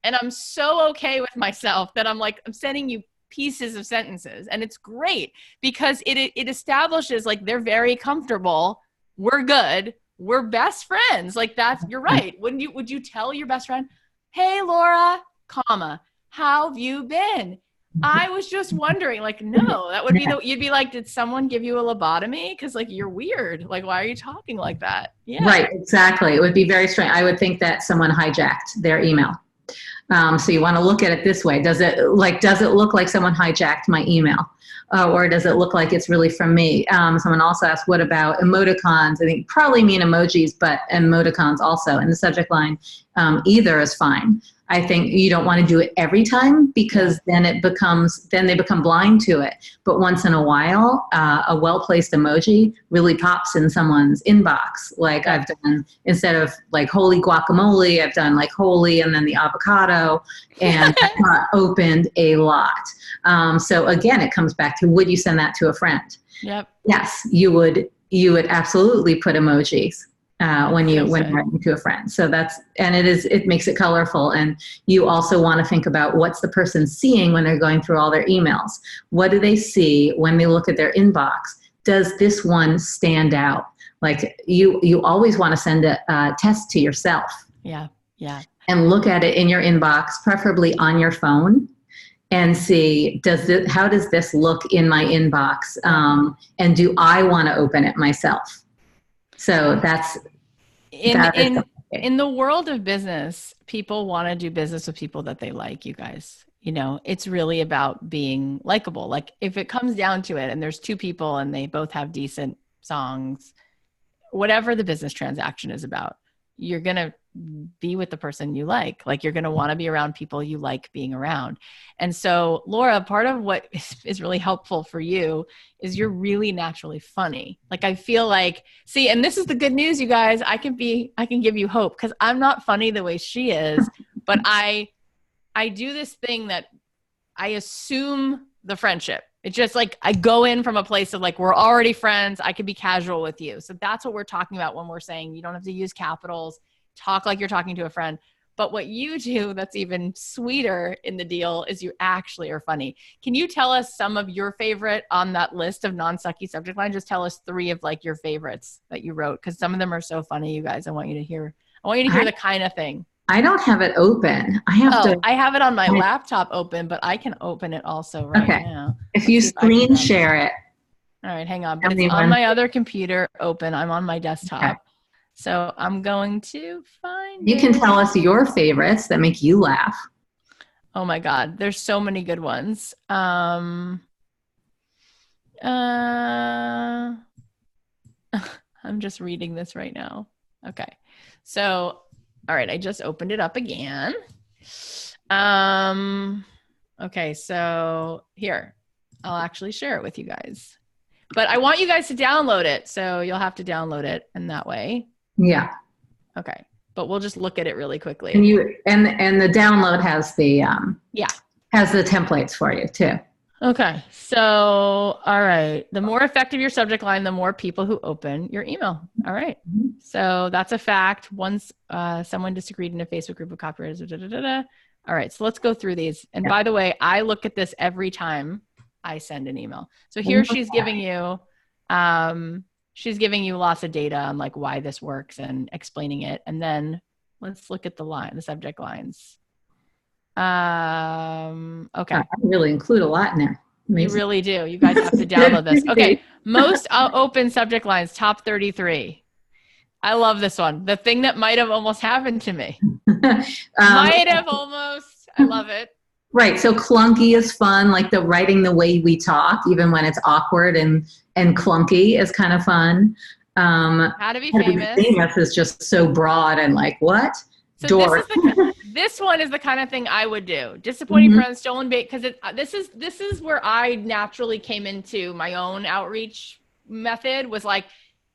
and I'm so okay with myself that I'm like, I'm sending you pieces of sentences. And it's great because it establishes like they're very comfortable. We're good. We're best friends. Like that's, you're right. Would you tell your best friend, hey, Laura, comma, how have you been? I was just wondering, like, no, that would be you'd be like, did someone give you a lobotomy? Cause like, you're weird. Like, why are you talking like that? Yeah. Right. Exactly. It would be very strange. I would think that someone hijacked their email. So you want to look at it this way. Does it look like someone hijacked my email? Or does it look like it's really from me? Someone also asked, what about emoticons? I think probably mean emojis, but emoticons also in the subject line. Either is fine. I think you don't want to do it every time because then they become blind to it. But once in a while, a well-placed emoji really pops in someone's inbox. Like I've done, instead of like holy guacamole, I've done like holy and then the avocado, and that got opened a lot. So again, it comes back to, would you send that to a friend? Yep. Yes, you would absolutely put emojis. When you're writing to a friend. So it makes it colorful. And you also want to think about what's the person seeing when they're going through all their emails. What do they see when they look at their inbox? Does this one stand out? Like you always want to send a test to yourself. Yeah. Yeah. And look at it in your inbox, preferably on your phone, and see, how does this look in my inbox? And do I want to open it myself? So that's in the world of business, people want to do business with people that they like, you guys. You know, it's really about being likable. Like if it comes down to it and there's two people and they both have decent songs, whatever the business transaction is about, you're going to be with the person you like. Like you're going to want to be around people you like being around. And so, Laura, part of what is really helpful for you is you're really naturally funny. Like I feel like, see, and this is the good news, you guys, I can give you hope because I'm not funny the way she is, but I do this thing that I assume the friendship. It's just like I go in from a place of like, we're already friends. I can be casual with you. So that's what we're talking about when we're saying you don't have to use capitals. Talk like you're talking to a friend. But what you do that's even sweeter in the deal is you actually are funny. Can you tell us some of your favorite on that list of non-sucky subject line? Just tell us 3 of like your favorites that you wrote, because some of them are so funny, you guys. I want you to hear the kind of thing. I don't have it open. I have it on my laptop open, but I can open it also right now. If you screen share it. All right, hang on. But it's on my other computer open. I'm on my desktop. Okay. So I'm going to find You can tell us your favorites that make you laugh. Oh my God. There's so many good ones. I'm just reading this right now. Okay. So, all right. I just opened it up again. Okay. So here, I'll actually share it with you guys, but I want you guys to download it. So you'll have to download it in that way. Yeah. Okay. But we'll just look at it really quickly. And the download has the has the templates for you too. Okay. So, all right. The more effective your subject line, the more people who open your email. All right. Mm-hmm. So that's a fact. Once someone disagreed in a Facebook group of copywriters. All right. So let's go through these. And by the way, I look at this every time I send an email. So here she's giving you lots of data on like why this works and explaining it. And then let's look at the subject lines. Okay. I really include a lot in there. Amazing. You really do. You guys have to download this. Okay. Most open subject lines, top 33. I love this one. The thing that might have almost happened to me. Might have almost. I love it. Right. So clunky is fun. Like the writing the way we talk, even when it's awkward and clunky is kind of fun. How to be famous is just so broad and like what? So this one is the kind of thing I would do. Disappointing friends, stolen bait, because this is where I naturally came into my own outreach method. Was like,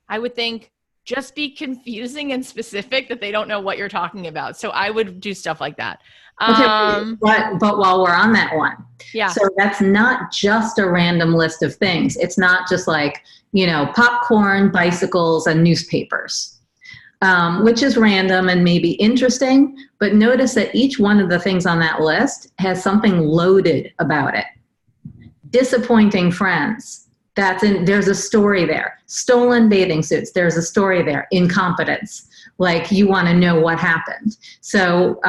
I would think just be confusing and specific that they don't know what you're talking about. So I would do stuff like that. Okay, but while we're on that one, Yeah. So that's not just a random list of things. It's not just like, popcorn, bicycles, and newspapers, which is random and maybe interesting. But notice that each one of the things on that list has something loaded about it. Disappointing friends. There's a story there. Stolen bathing suits. There's a story there. Incompetence. Like, you want to know what happened. So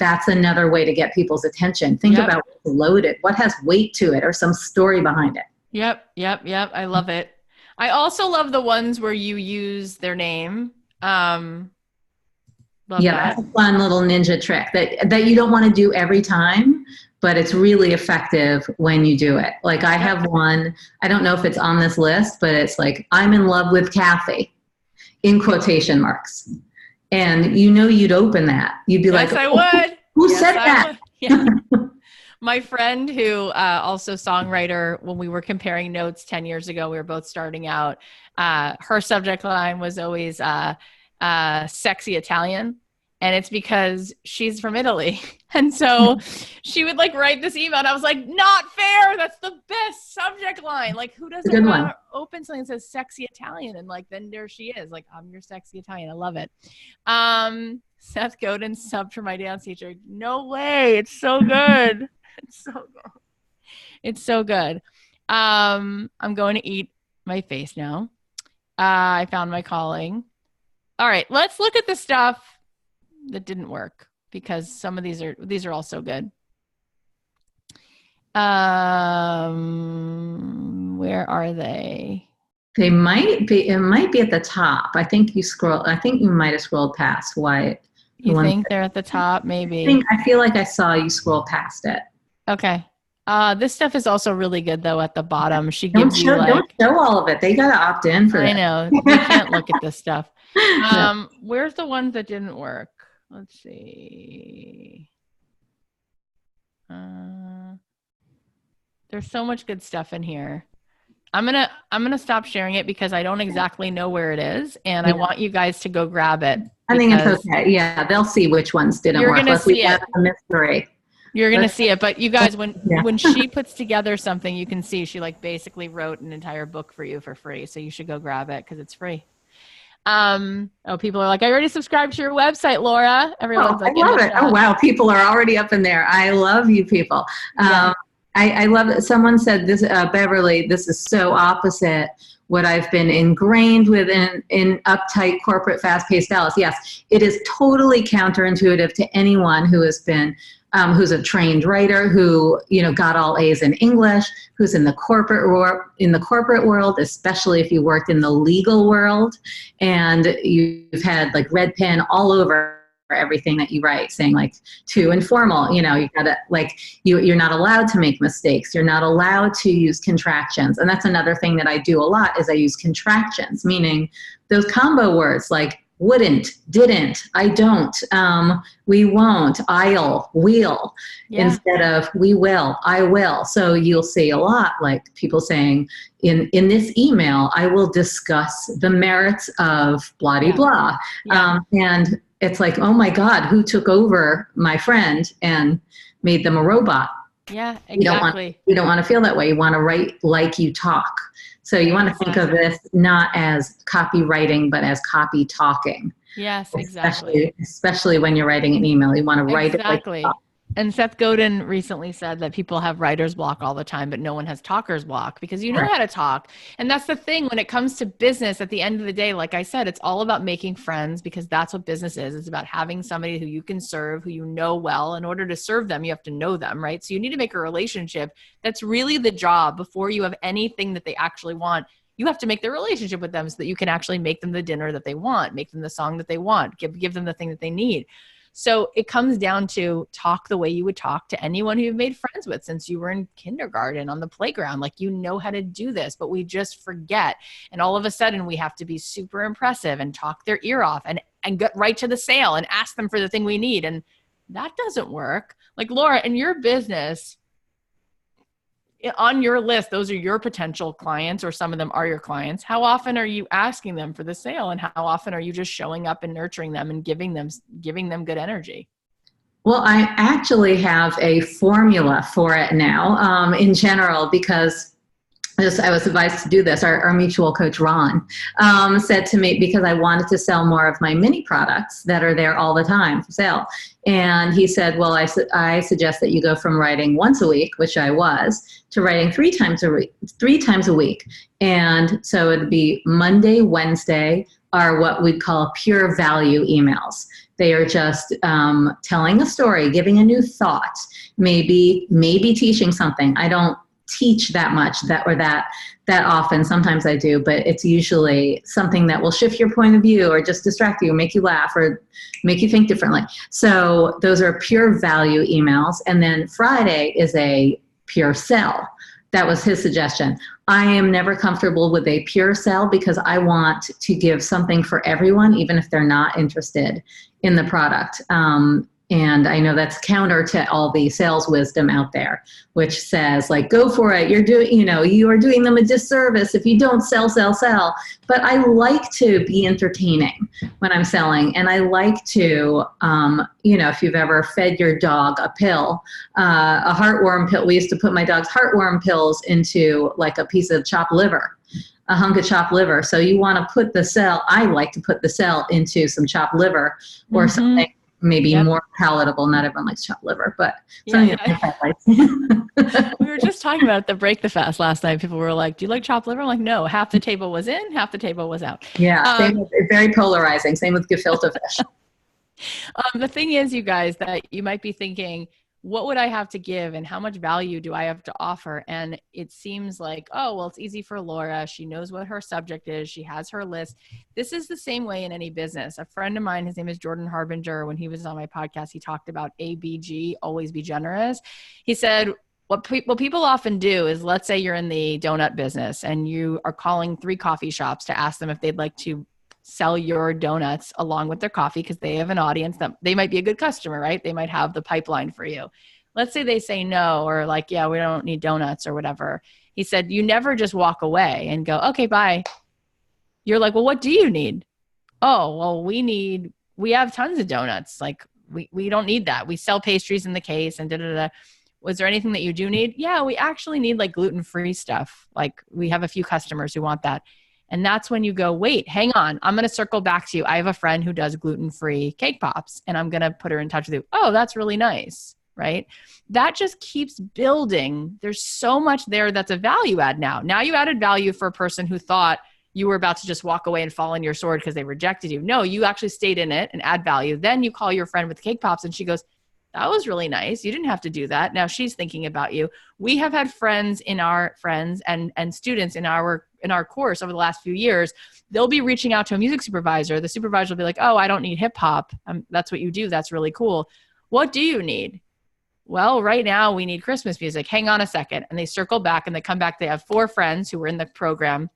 that's another way to get people's attention. Think about what's loaded, what has weight to it, or some story behind it. Yep. I love it. I also love the ones where you use their name. Love that. That's a fun little ninja trick that you don't want to do every time, but it's really effective when you do it. Like, I have one, I don't know if it's on this list, but it's like, I'm in love with Kathy, in quotation marks. And you'd open that. You'd be like, I would. Who said that? Yeah. My friend who also songwriter, when we were comparing notes 10 years ago, we were both starting out, her subject line was always sexy Italian. And it's because she's from Italy. And so she would write this email, and I was like, not fair. That's the best subject line. Like, who doesn't want to open something that says sexy Italian? And then there she is. Like, I'm your sexy Italian. I love it. Seth Godin subbed for my dance teacher. No way. It's so good. It's so good. It's so good. I'm going to eat my face now. I found my calling. All right. Let's look at the stuff that didn't work, because some of these are all so good. Where are they? It might be at the top. I think you might have scrolled past Wyatt. You think they're at the top? Maybe. I feel like I saw you scroll past it. Okay. This stuff is also really good though. At the bottom, she gives you don't show all of it. They got to opt in for it. I know. You can't look at this stuff. Where's the ones that didn't work? Let's see. There's so much good stuff in here. I'm gonna stop sharing it because I don't exactly know where it is, and I want you guys to go grab it. I think it's okay. Yeah, they'll see which ones didn't work. You're gonna see it. A mystery. You're gonna see it, but you guys, when she puts together something, you can see she basically wrote an entire book for you for free. So you should go grab it because it's free. People are like, I already subscribed to your website, Laura. Everyone's I love it. Oh, wow. People are already up in there. I love you people. I love it. Someone said this, Beverly, this is so opposite what I've been ingrained with in uptight corporate fast-paced Dallas. Yes, it is totally counterintuitive to anyone who has been who's a trained writer, who got all A's in English, who's in the corporate world, especially if you worked in the legal world, and you've had red pen all over everything that you write, saying too informal. You gotta you're not allowed to make mistakes. You're not allowed to use contractions, and that's another thing that I do a lot is I use contractions, meaning those combo words like wouldn't, didn't, I don't, we won't, I'll, we'll, instead of we will, I will. So you'll see a lot people saying in this email, I will discuss the merits of blah, blah. And it's like, oh my God, who took over my friend and made them a robot? Yeah, exactly. You don't want to feel that way. You want to write like you talk. So you want to think of this not as copywriting, but as copy talking. Yes, exactly. Especially when you're writing an email, you want to write it like you talk. And Seth Godin recently said that people have writer's block all the time, but no one has talker's block because you know how to talk. And that's the thing when it comes to business at the end of the day, like I said, it's all about making friends because that's what business is. It's about having somebody who you can serve, who you know well. In order to serve them, you have to know them, right? So you need to make a relationship. That's really the job before you have anything that they actually want. You have to make the relationship with them so that you can actually make them the dinner that they want, make them the song that they want, give them the thing that they need. So it comes down to talk the way you would talk to anyone who you've made friends with since you were in kindergarten on the playground. You know how to do this, but we just forget. And all of a sudden we have to be super impressive and talk their ear off and get right to the sale and ask them for the thing we need. And that doesn't work. Laura, in your business, on your list, those are your potential clients or some of them are your clients. How often are you asking them for the sale and how often are you just showing up and nurturing them and giving them good energy? Well, I actually have a formula for it now, in general, because I was advised to do this. Our mutual coach, Ron, said to me, because I wanted to sell more of my mini products that are there all the time for sale. And he said, well, I suggest that you go from writing once a week, which I was, to writing three times a week. And so it'd be Monday, Wednesday are what we'd call pure value emails. They are just telling a story, giving a new thought, maybe teaching something. I don't teach that much that often. Sometimes I do, but it's usually something that will shift your point of view or just distract you, make you laugh, or make you think differently. So those are pure value emails. And then Friday is a pure sell. That was his suggestion. I am never comfortable with a pure sell because I want to give something for everyone, even if they're not interested in the product. And I know that's counter to all the sales wisdom out there, which says like, go for it. You are doing them a disservice if you don't sell. But I like to be entertaining when I'm selling. And I like to, if you've ever fed your dog a pill, a heartworm pill, we used to put my dog's heartworm pills into like a piece of chopped liver, a hunk of chopped liver. So you want to put the cell, I like to put the cell into some chopped liver or something maybe more palatable. Not everyone likes chopped liver, but something that I like. We were just talking about the Break the Fast last night. People were like, do you like chopped liver? I'm like, no, half the table was in, half the table was out. Yeah, very polarizing. Same with gefilte fish. The thing is, you guys, that you might be thinking, what would I have to give and how much value do I have to offer? And it seems like, oh, well, it's easy for Laura. She knows what her subject is. She has her list. This is the same way in any business. A friend of mine, his name is Jordan Harbinger. When he was on my podcast, he talked about ABG, always be generous. He said, what people often do is, let's say you're in the donut business and you are calling 3 coffee shops to ask them if they'd like to sell your donuts along with their coffee because they have an audience that they might be a good customer, right? They might have the pipeline for you. Let's say they say no, or like, yeah, we don't need donuts or whatever. He said, you never just walk away and go, okay, bye. You're like, well, what do you need? Oh, well, we have tons of donuts. Like we don't need that. We sell pastries in the case and da-da-da. Was there anything that you do need? Yeah, we actually need like gluten-free stuff. Like we have a few customers who want that. And that's when you go, wait, hang on. I'm going to circle back to you. I have a friend who does gluten-free cake pops and I'm going to put her in touch with you. Oh, that's really nice. Right? That just keeps building. There's so much there that's a value add now. Now you added value for a person who thought you were about to just walk away and fall on your sword because they rejected you. No, you actually stayed in it and add value. Then you call your friend with the cake pops and she goes, that was really nice. You didn't have to do that. Now she's thinking about you. We have had friends and students in our course over the last few years. They'll be reaching out to a music supervisor. The supervisor will be like, oh, I don't need hip hop. That's what you do. That's really cool. What do you need? Well, right now we need Christmas music. Hang on a second. And they circle back and they come back. They have 4 friends who were in the program.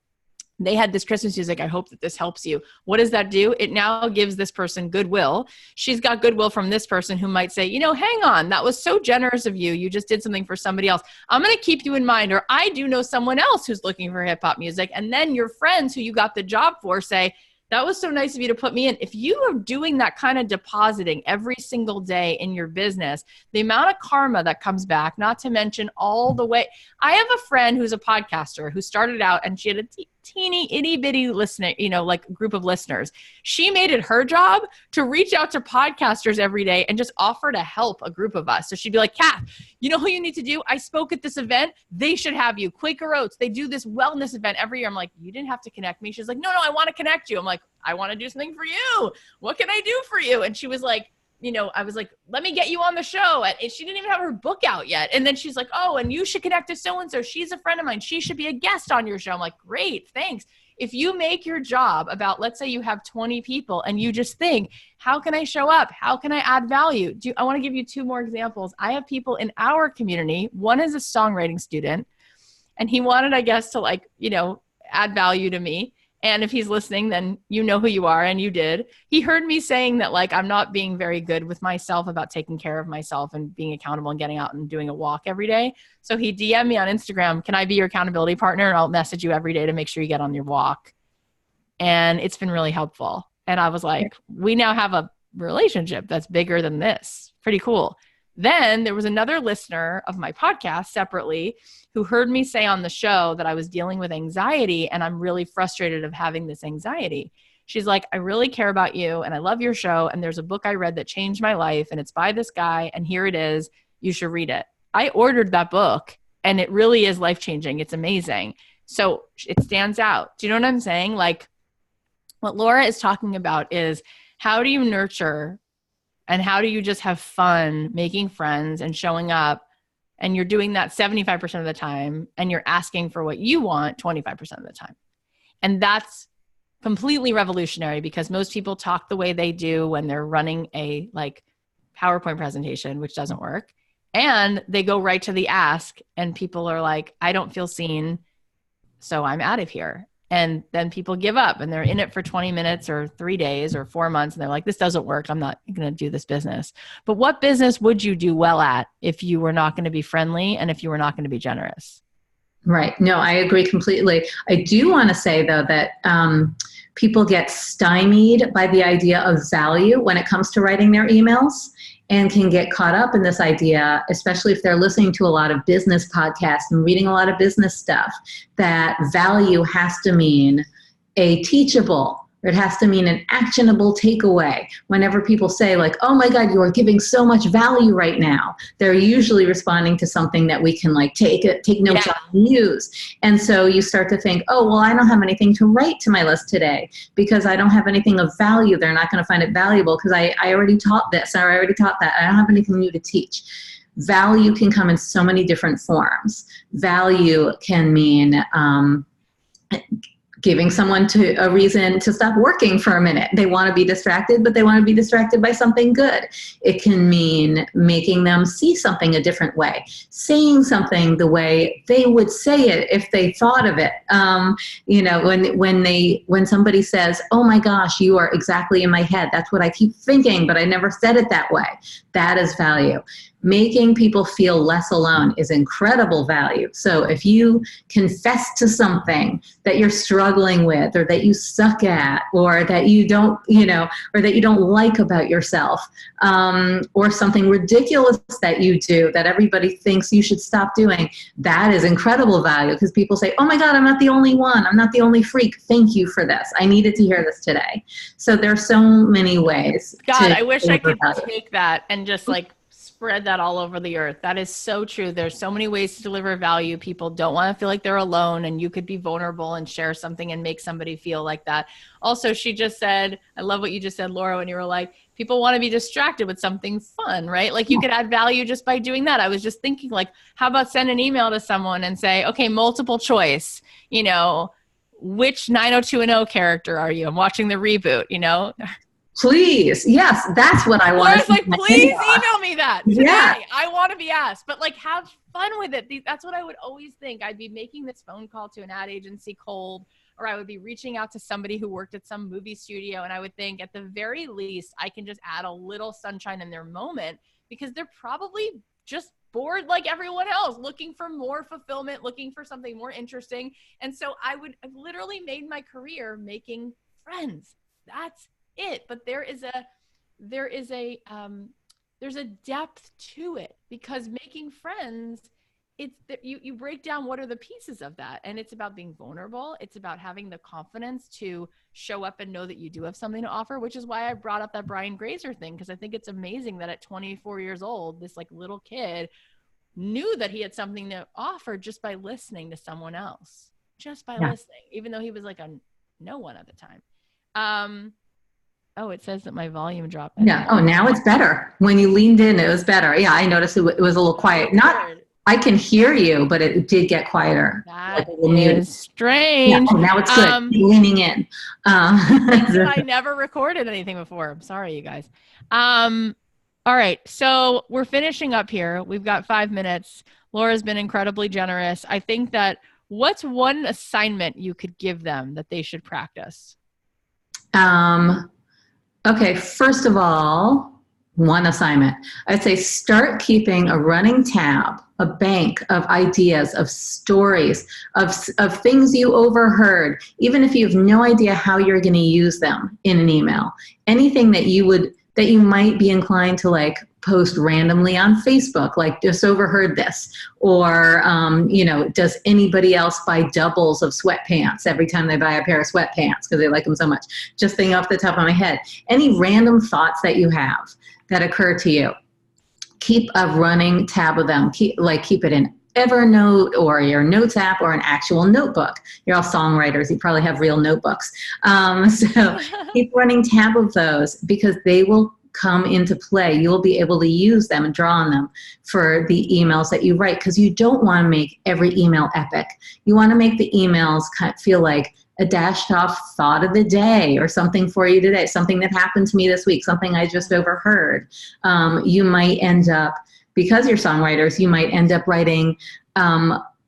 They had this Christmas music. I hope that this helps you. What does that do? It now gives this person goodwill. She's got goodwill from this person who might say, hang on, that was so generous of you. You just did something for somebody else. I'm going to keep you in mind. Or I do know someone else who's looking for hip hop music. And then your friends who you got the job for say, that was so nice of you to put me in. If you are doing that kind of depositing every single day in your business, the amount of karma that comes back, not to mention all the way. I have a friend who's a podcaster who started out and she had a teeny itty bitty listener, like group of listeners. She made it her job to reach out to podcasters every day and just offer to help a group of us. So she'd be like, Kath, you know who you need to do? I spoke at this event. They should have you. Quaker Oats. They do this wellness event every year. I'm like, you didn't have to connect me. She's like, no, I want to connect you. I'm like, I want to do something for you. What can I do for you? And she was like, I was like, let me get you on the show. And she didn't even have her book out yet. And then she's like, oh, and you should connect to so-and-so. She's a friend of mine. She should be a guest on your show. I'm like, great, thanks. If you make your job about, let's say you have 20 people and you just think, how can I show up? How can I add value? I want to give you 2 more examples. I have people in our community. One is a songwriting student and he wanted, I guess, to add value to me. And if he's listening, then you know who you are, and you did. He heard me saying that, I'm not being very good with myself about taking care of myself and being accountable and getting out and doing a walk every day. So he DM'd me on Instagram, can I be your accountability partner? And I'll message you every day to make sure you get on your walk. And it's been really helpful. And I was like, we now have a relationship that's bigger than this. Pretty cool. Then there was another listener of my podcast separately who heard me say on the show that I was dealing with anxiety and I'm really frustrated of having this anxiety. She's like, I really care about you and I love your show. And there's a book I read that changed my life and it's by this guy. And here it is. You should read it. I ordered that book and it really is life-changing. It's amazing. So it stands out. Do you know what I'm saying? Like what Laura is talking about is how do you nurture and how do you just have fun making friends and showing up, and you're doing that 75% of the time and you're asking for what you want 25% of the time. And that's completely revolutionary because most people talk the way they do when they're running a like PowerPoint presentation, which doesn't work. And they go right to the ask and people are like, I don't feel seen, so I'm out of here. And then people give up and they're in it for 20 minutes or 3 days or 4 months. And they're like, this doesn't work. I'm not going to do this business. But what business would you do well at if you were not going to be friendly and if you were not going to be generous? Right. No, I agree completely. I do want to say, though, that people get stymied by the idea of value when it comes to writing their emails and can get caught up in this idea, especially if they're listening to a lot of business podcasts and reading a lot of business stuff, that value has to mean a teachable, or it has to mean an actionable takeaway. Whenever people say like, oh my God, you are giving so much value right now, they're usually responding to something that we can like take notes on and use. And so you start to think, oh, well, I don't have anything to write to my list today because I don't have anything of value. They're not going to find it valuable because I already taught this or I already taught that. I don't have anything new to teach. Value can come in so many different forms. Value can mean giving someone a reason to stop working for a minute. They want to be distracted, but they want to be distracted by something good. It can mean making them see something a different way, saying something the way they would say it if they thought of it. When somebody says, oh my gosh, you are exactly in my head. That's what I keep thinking, but I never said it that way. That is value. Making people feel less alone is incredible value. So if you confess to something that you're struggling with or that you suck at or that you don't, or that you don't like about yourself, or something ridiculous that you do that everybody thinks you should stop doing, that is incredible value because people say, oh my God, I'm not the only one. I'm not the only freak. Thank you for this. I needed to hear this today. So there are so many ways. God, I wish I could take that and just like spread that all over the earth. That is so true. There's so many ways to deliver value. People don't want to feel like they're alone, and you could be vulnerable and share something and make somebody feel like that. Also, she just said, I love what you just said, Laura, when you were like, people want to be distracted with something fun, right? Like you could add value just by doing that. I was just thinking like, how about send an email to someone and say, okay, multiple choice, which 90210 character are you? I'm watching the reboot, Please. Yes, that's what I want. I was like, please email me that today. Yeah. I want to be asked, but like have fun with it. That's what I would always think. I'd be making this phone call to an ad agency cold, or I would be reaching out to somebody who worked at some movie studio. And I would think at the very least, I can just add a little sunshine in their moment because they're probably just bored like everyone else, looking for more fulfillment, looking for something more interesting. And so I've literally made my career making friends. That's it. But there's a depth to it because making friends, it's that you break down what are the pieces of that. And it's about being vulnerable. It's about having the confidence to show up and know that you do have something to offer, which is why I brought up that Brian Grazer thing. Cause I think it's amazing that at 24 years old, this like little kid knew that he had something to offer just by listening to someone else, listening, even though he was like a no one at the time. Oh, it says that my volume dropped. Yeah. Oh, now it's better. When you leaned in, it was better. Yeah, I noticed it was a little quiet. I can hear you, but it did get quieter. That is strange. Yeah, now it's good. Leaning in. I never recorded anything before. I'm sorry, you guys. All right. So we're finishing up here. We've got 5 minutes. Laura's been incredibly generous. I think that what's one assignment you could give them that they should practice? Okay, first of all, one assignment. I'd say start keeping a running tab, a bank of ideas, of stories, of things you overheard, even if you have no idea how you're going to use them in an email. Anything that you might be inclined to like post randomly on Facebook, like just overheard this, or does anybody else buy doubles of sweatpants every time they buy a pair of sweatpants because they like them so much? Just thinking off the top of my head, any random thoughts that you have that occur to you, keep a running tab of them. Keep it in Evernote or your notes app or an actual notebook. You're all songwriters. You probably have real notebooks. So keep running tab of those, because they will come into play. You'll be able to use them and draw on them for the emails that you write, because you don't want to make every email epic. You want to make the emails kind of feel like a dashed off thought of the day, or something for you today, something that happened to me this week, something I just overheard. You might end up, because you're songwriters, you might end up writing,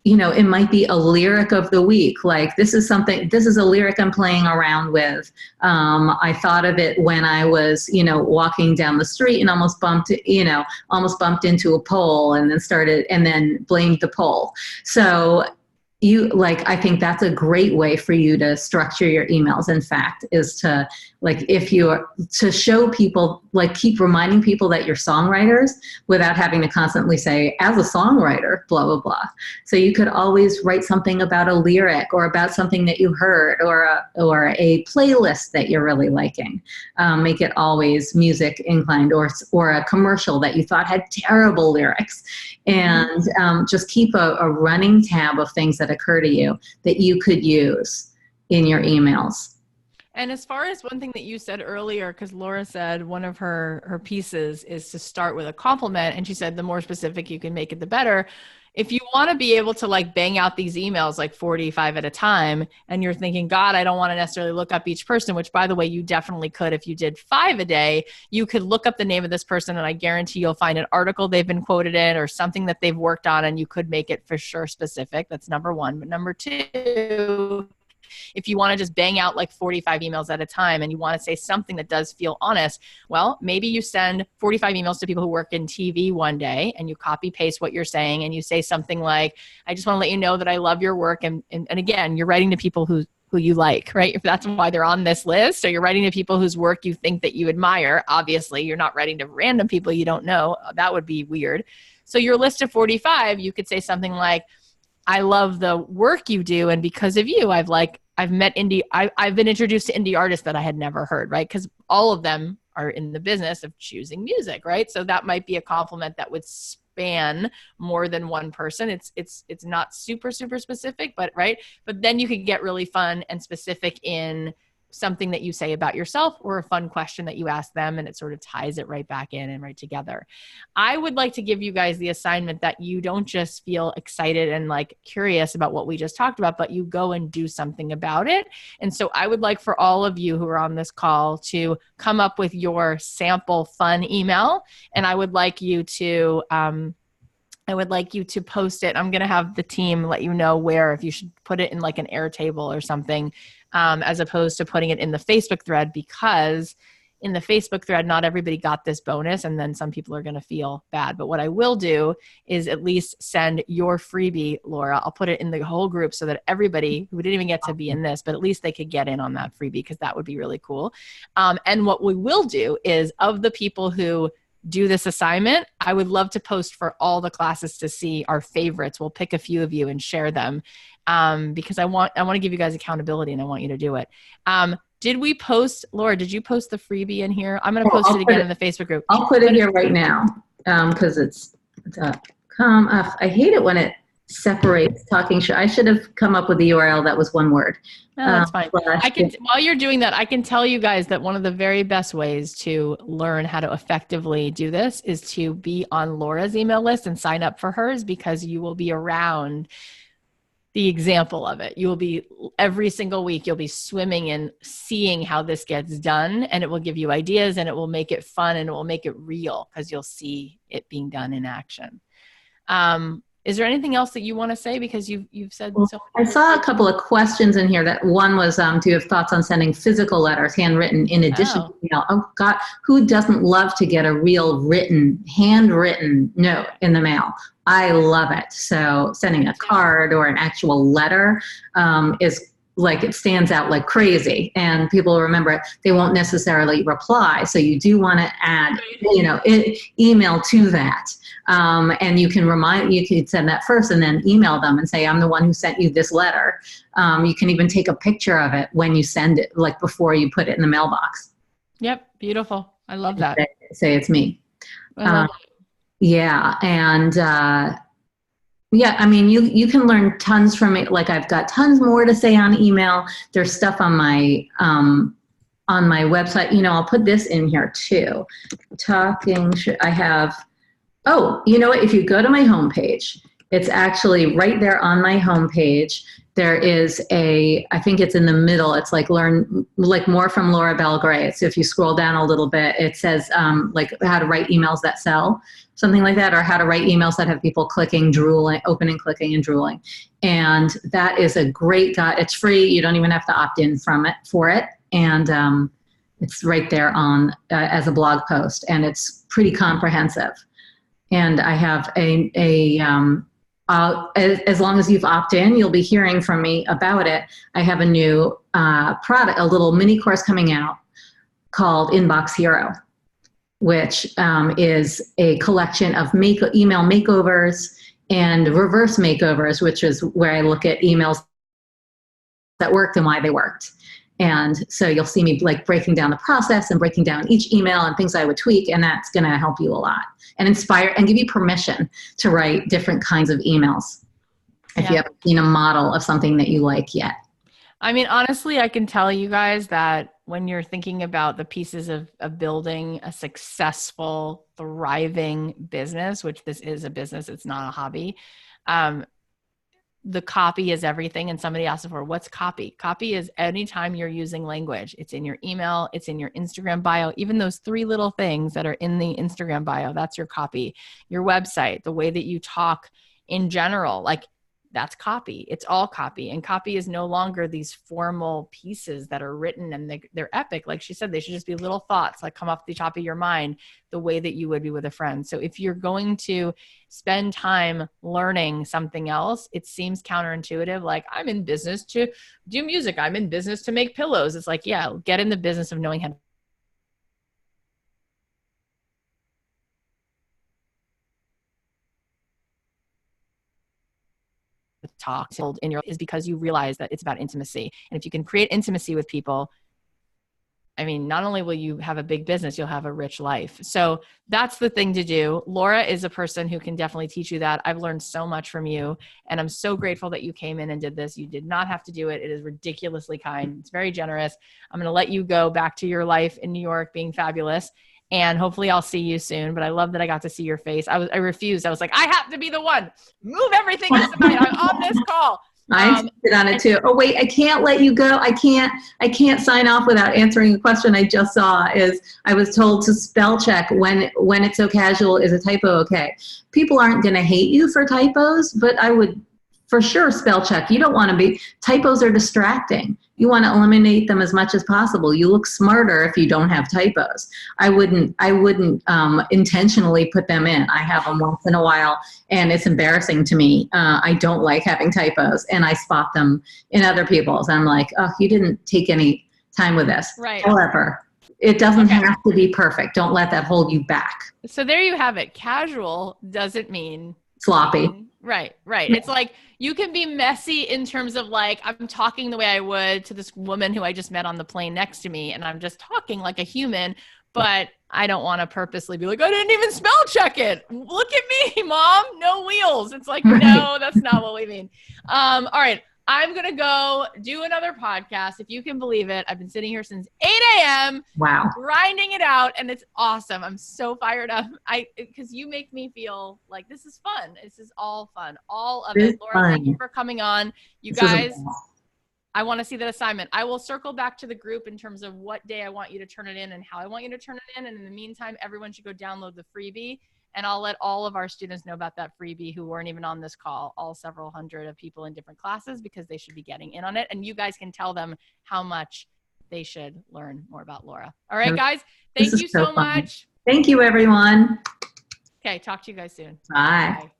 it might be a lyric of the week. Like, this is a lyric I'm playing around with. I thought of it when I was, walking down the street and almost bumped into a pole, and then blamed the pole. So I think that's a great way for you to structure your emails. In fact, is to, to show people, keep reminding people that you're songwriters without having to constantly say, as a songwriter, blah, blah, blah. So you could always write something about a lyric, or about something that you heard, or a playlist that you're really liking. Make it always music inclined, or a commercial that you thought had terrible lyrics. And just keep a running tab of things that occur to you that you could use in your emails. And as far as one thing that you said earlier, because Laura said one of her pieces is to start with a compliment, and she said the more specific you can make it, the better. If you want to be able to bang out these emails 45 at a time, and you're thinking, God, I don't want to necessarily look up each person, which, by the way, you definitely could. If you did 5 a day, you could look up the name of this person, and I guarantee you'll find an article they've been quoted in or something that they've worked on, and you could make it for sure specific. That's number one. But number two, if you want to just bang out 45 emails at a time, and you want to say something that does feel honest, well, maybe you send 45 emails to people who work in TV one day, and you copy paste what you're saying, and you say something like, I just want to let you know that I love your work. And again, you're writing to people who you like, right? If that's why they're on this list, or you're writing to people whose work you think that you admire. Obviously, you're not writing to random people you don't know. That would be weird. So your list of 45, you could say something like, I love the work you do, and because of you, I've met I've been introduced to indie artists that I had never heard, right? Because all of them are in the business of choosing music, right? So that might be a compliment that would span more than one person. It's not super, super specific, but right. But then you could get really fun and specific in something that you say about yourself, or a fun question that you ask them, and it sort of ties it right back in and right together. I would like to give you guys the assignment that you don't just feel excited and curious about what we just talked about, but you go and do something about it. And so I would like for all of you who are on this call to come up with your sample fun email. And I would like you to post it. I'm going to have the team let you know where, if you should put it in an Airtable or something, as opposed to putting it in the Facebook thread, because in the Facebook thread, not everybody got this bonus, and then some people are going to feel bad. But what I will do is at least send your freebie, Laura. I'll put it in the whole group so that everybody who didn't even get to be in this, but at least they could get in on that freebie, because that would be really cool. And what we will do is, of the people who do this assignment, I would love to post for all the classes to see our favorites. We'll pick a few of you and share them, because I want to give you guys accountability, and I want you to do it. Did we post, Laura, did you post the freebie in here? I'm going to post it again in the Facebook group. I'll put it here right now, because it's I hate it when it separates talking. I should have come up with the URL that was one word. No, that's fine. While you're doing that, I can tell you guys that one of the very best ways to learn how to effectively do this is to be on Laura's email list and sign up for hers, because you will be around the example of it. You will be, every single week, you'll be swimming in seeing how this gets done, and it will give you ideas, and it will make it fun, and it will make it real, because you'll see it being done in action. Is there anything else that you want to say? Because you've said so much. I saw a couple of questions in here. That one was, do you have thoughts on sending physical letters, handwritten, in addition to email? Oh God, who doesn't love to get a real handwritten note in the mail? I love it. So sending a card or an actual letter is like it stands out like crazy and people remember it, they won't necessarily reply. So you do want to add, email to that. And you can send that first and then email them and say, I'm the one who sent you this letter. You can even take a picture of it when you send it, like before you put it in the mailbox. Yep. Beautiful. I love that. Say it's me. I love that. Yeah. And, yeah, I mean, you can learn tons from it. Like I've got tons more to say on email. There's stuff on my website. I'll put this in here too. I have, you know what? If you go to my homepage, it's actually right there on my homepage. There is I think it's in the middle. It's like learn like more from Laura Belgray. So if you scroll down a little bit, it says like how to write emails that sell, something like that, or how to write emails that have people clicking, drooling, opening, clicking, and drooling. And that is a great guide. It's free. You don't even have to opt in for it. And it's right there on as a blog post, and it's pretty comprehensive. And I have as long as you've opted in, you'll be hearing from me about it. I have a new product, a little mini course coming out called Inbox Hero, which is a collection of email makeovers and reverse makeovers, which is where I look at emails that worked and why they worked. And so you'll see me like breaking down the process and breaking down each email and things I would tweak, and that's going to help you a lot and inspire and give you permission to write different kinds of emails if you haven't seen a model of something that you like yet. I mean, honestly, I can tell you guys that when you're thinking about the pieces of building a successful, thriving business, which this is a business, it's not a hobby, the copy is everything. And somebody asked before, what's copy? Copy is anytime you're using language. It's in your email, it's in your Instagram bio, even those 3 little things that are in the Instagram bio, that's your copy. Your website, the way that you talk in general, like that's copy. It's all copy. And copy is no longer these formal pieces that are written and they're epic. Like she said, they should just be little thoughts like come off the top of your mind the way that you would be with a friend. So if you're going to spend time learning something else, it seems counterintuitive. Like I'm in business to do music. I'm in business to make pillows. It's like, yeah, get in the business of knowing how to talk in your is because you realize that it's about intimacy. And if you can create intimacy with people, I mean, not only will you have a big business, you'll have a rich life. So that's the thing to do. Laura is a person who can definitely teach you that. I've learned so much from you, and I'm so grateful that you came in and did this. You did not have to do it. It is ridiculously kind. It's very generous. I'm going to let you go back to your life in New York being fabulous. And hopefully I'll see you soon. But I love that I got to see your face. I refused. I was like, I have to be the one. Move everything else tonight. I'm on this call. I insisted on it too. Oh wait, I can't let you go. I can't sign off without answering a question I just saw. Is I was told to spell check when it's so casual. Is a typo okay? People aren't going to hate you for typos, but I would for sure spell check. You don't want to be typos are distracting. You want to eliminate them as much as possible. You look smarter if you don't have typos. I wouldn't intentionally put them in. I have them once in a while, and it's embarrassing to me. I don't like having typos, and I spot them in other people's. I'm like, oh, you didn't take any time with this. Right. However, it doesn't have to be perfect. Don't let that hold you back. So there you have it. Casual doesn't mean sloppy. Right. It's like you can be messy in terms of like I'm talking the way I would to this woman who I just met on the plane next to me, and I'm just talking like a human, but I don't want to purposely be like, I didn't even spell check it. Look at me, Mom. No wheels. It's like, no, that's not what we mean. All right. I'm going to go do another podcast. If you can believe it, I've been sitting here since 8 a.m. Wow. grinding it out, and it's awesome. I'm so fired up. Because you make me feel like this is fun. This is all fun. All of it. Laura, thank you for coming on. You guys, I want to see that assignment. I will circle back to the group in terms of what day I want you to turn it in and how I want you to turn it in. And in the meantime, everyone should go download the freebie. And I'll let all of our students know about that freebie who weren't even on this call, all several hundred of people in different classes, because they should be getting in on it. And you guys can tell them how much they should learn more about Laura. All right, guys. Thank you so much. Thank you, everyone. Okay. Talk to you guys soon. Bye. Bye.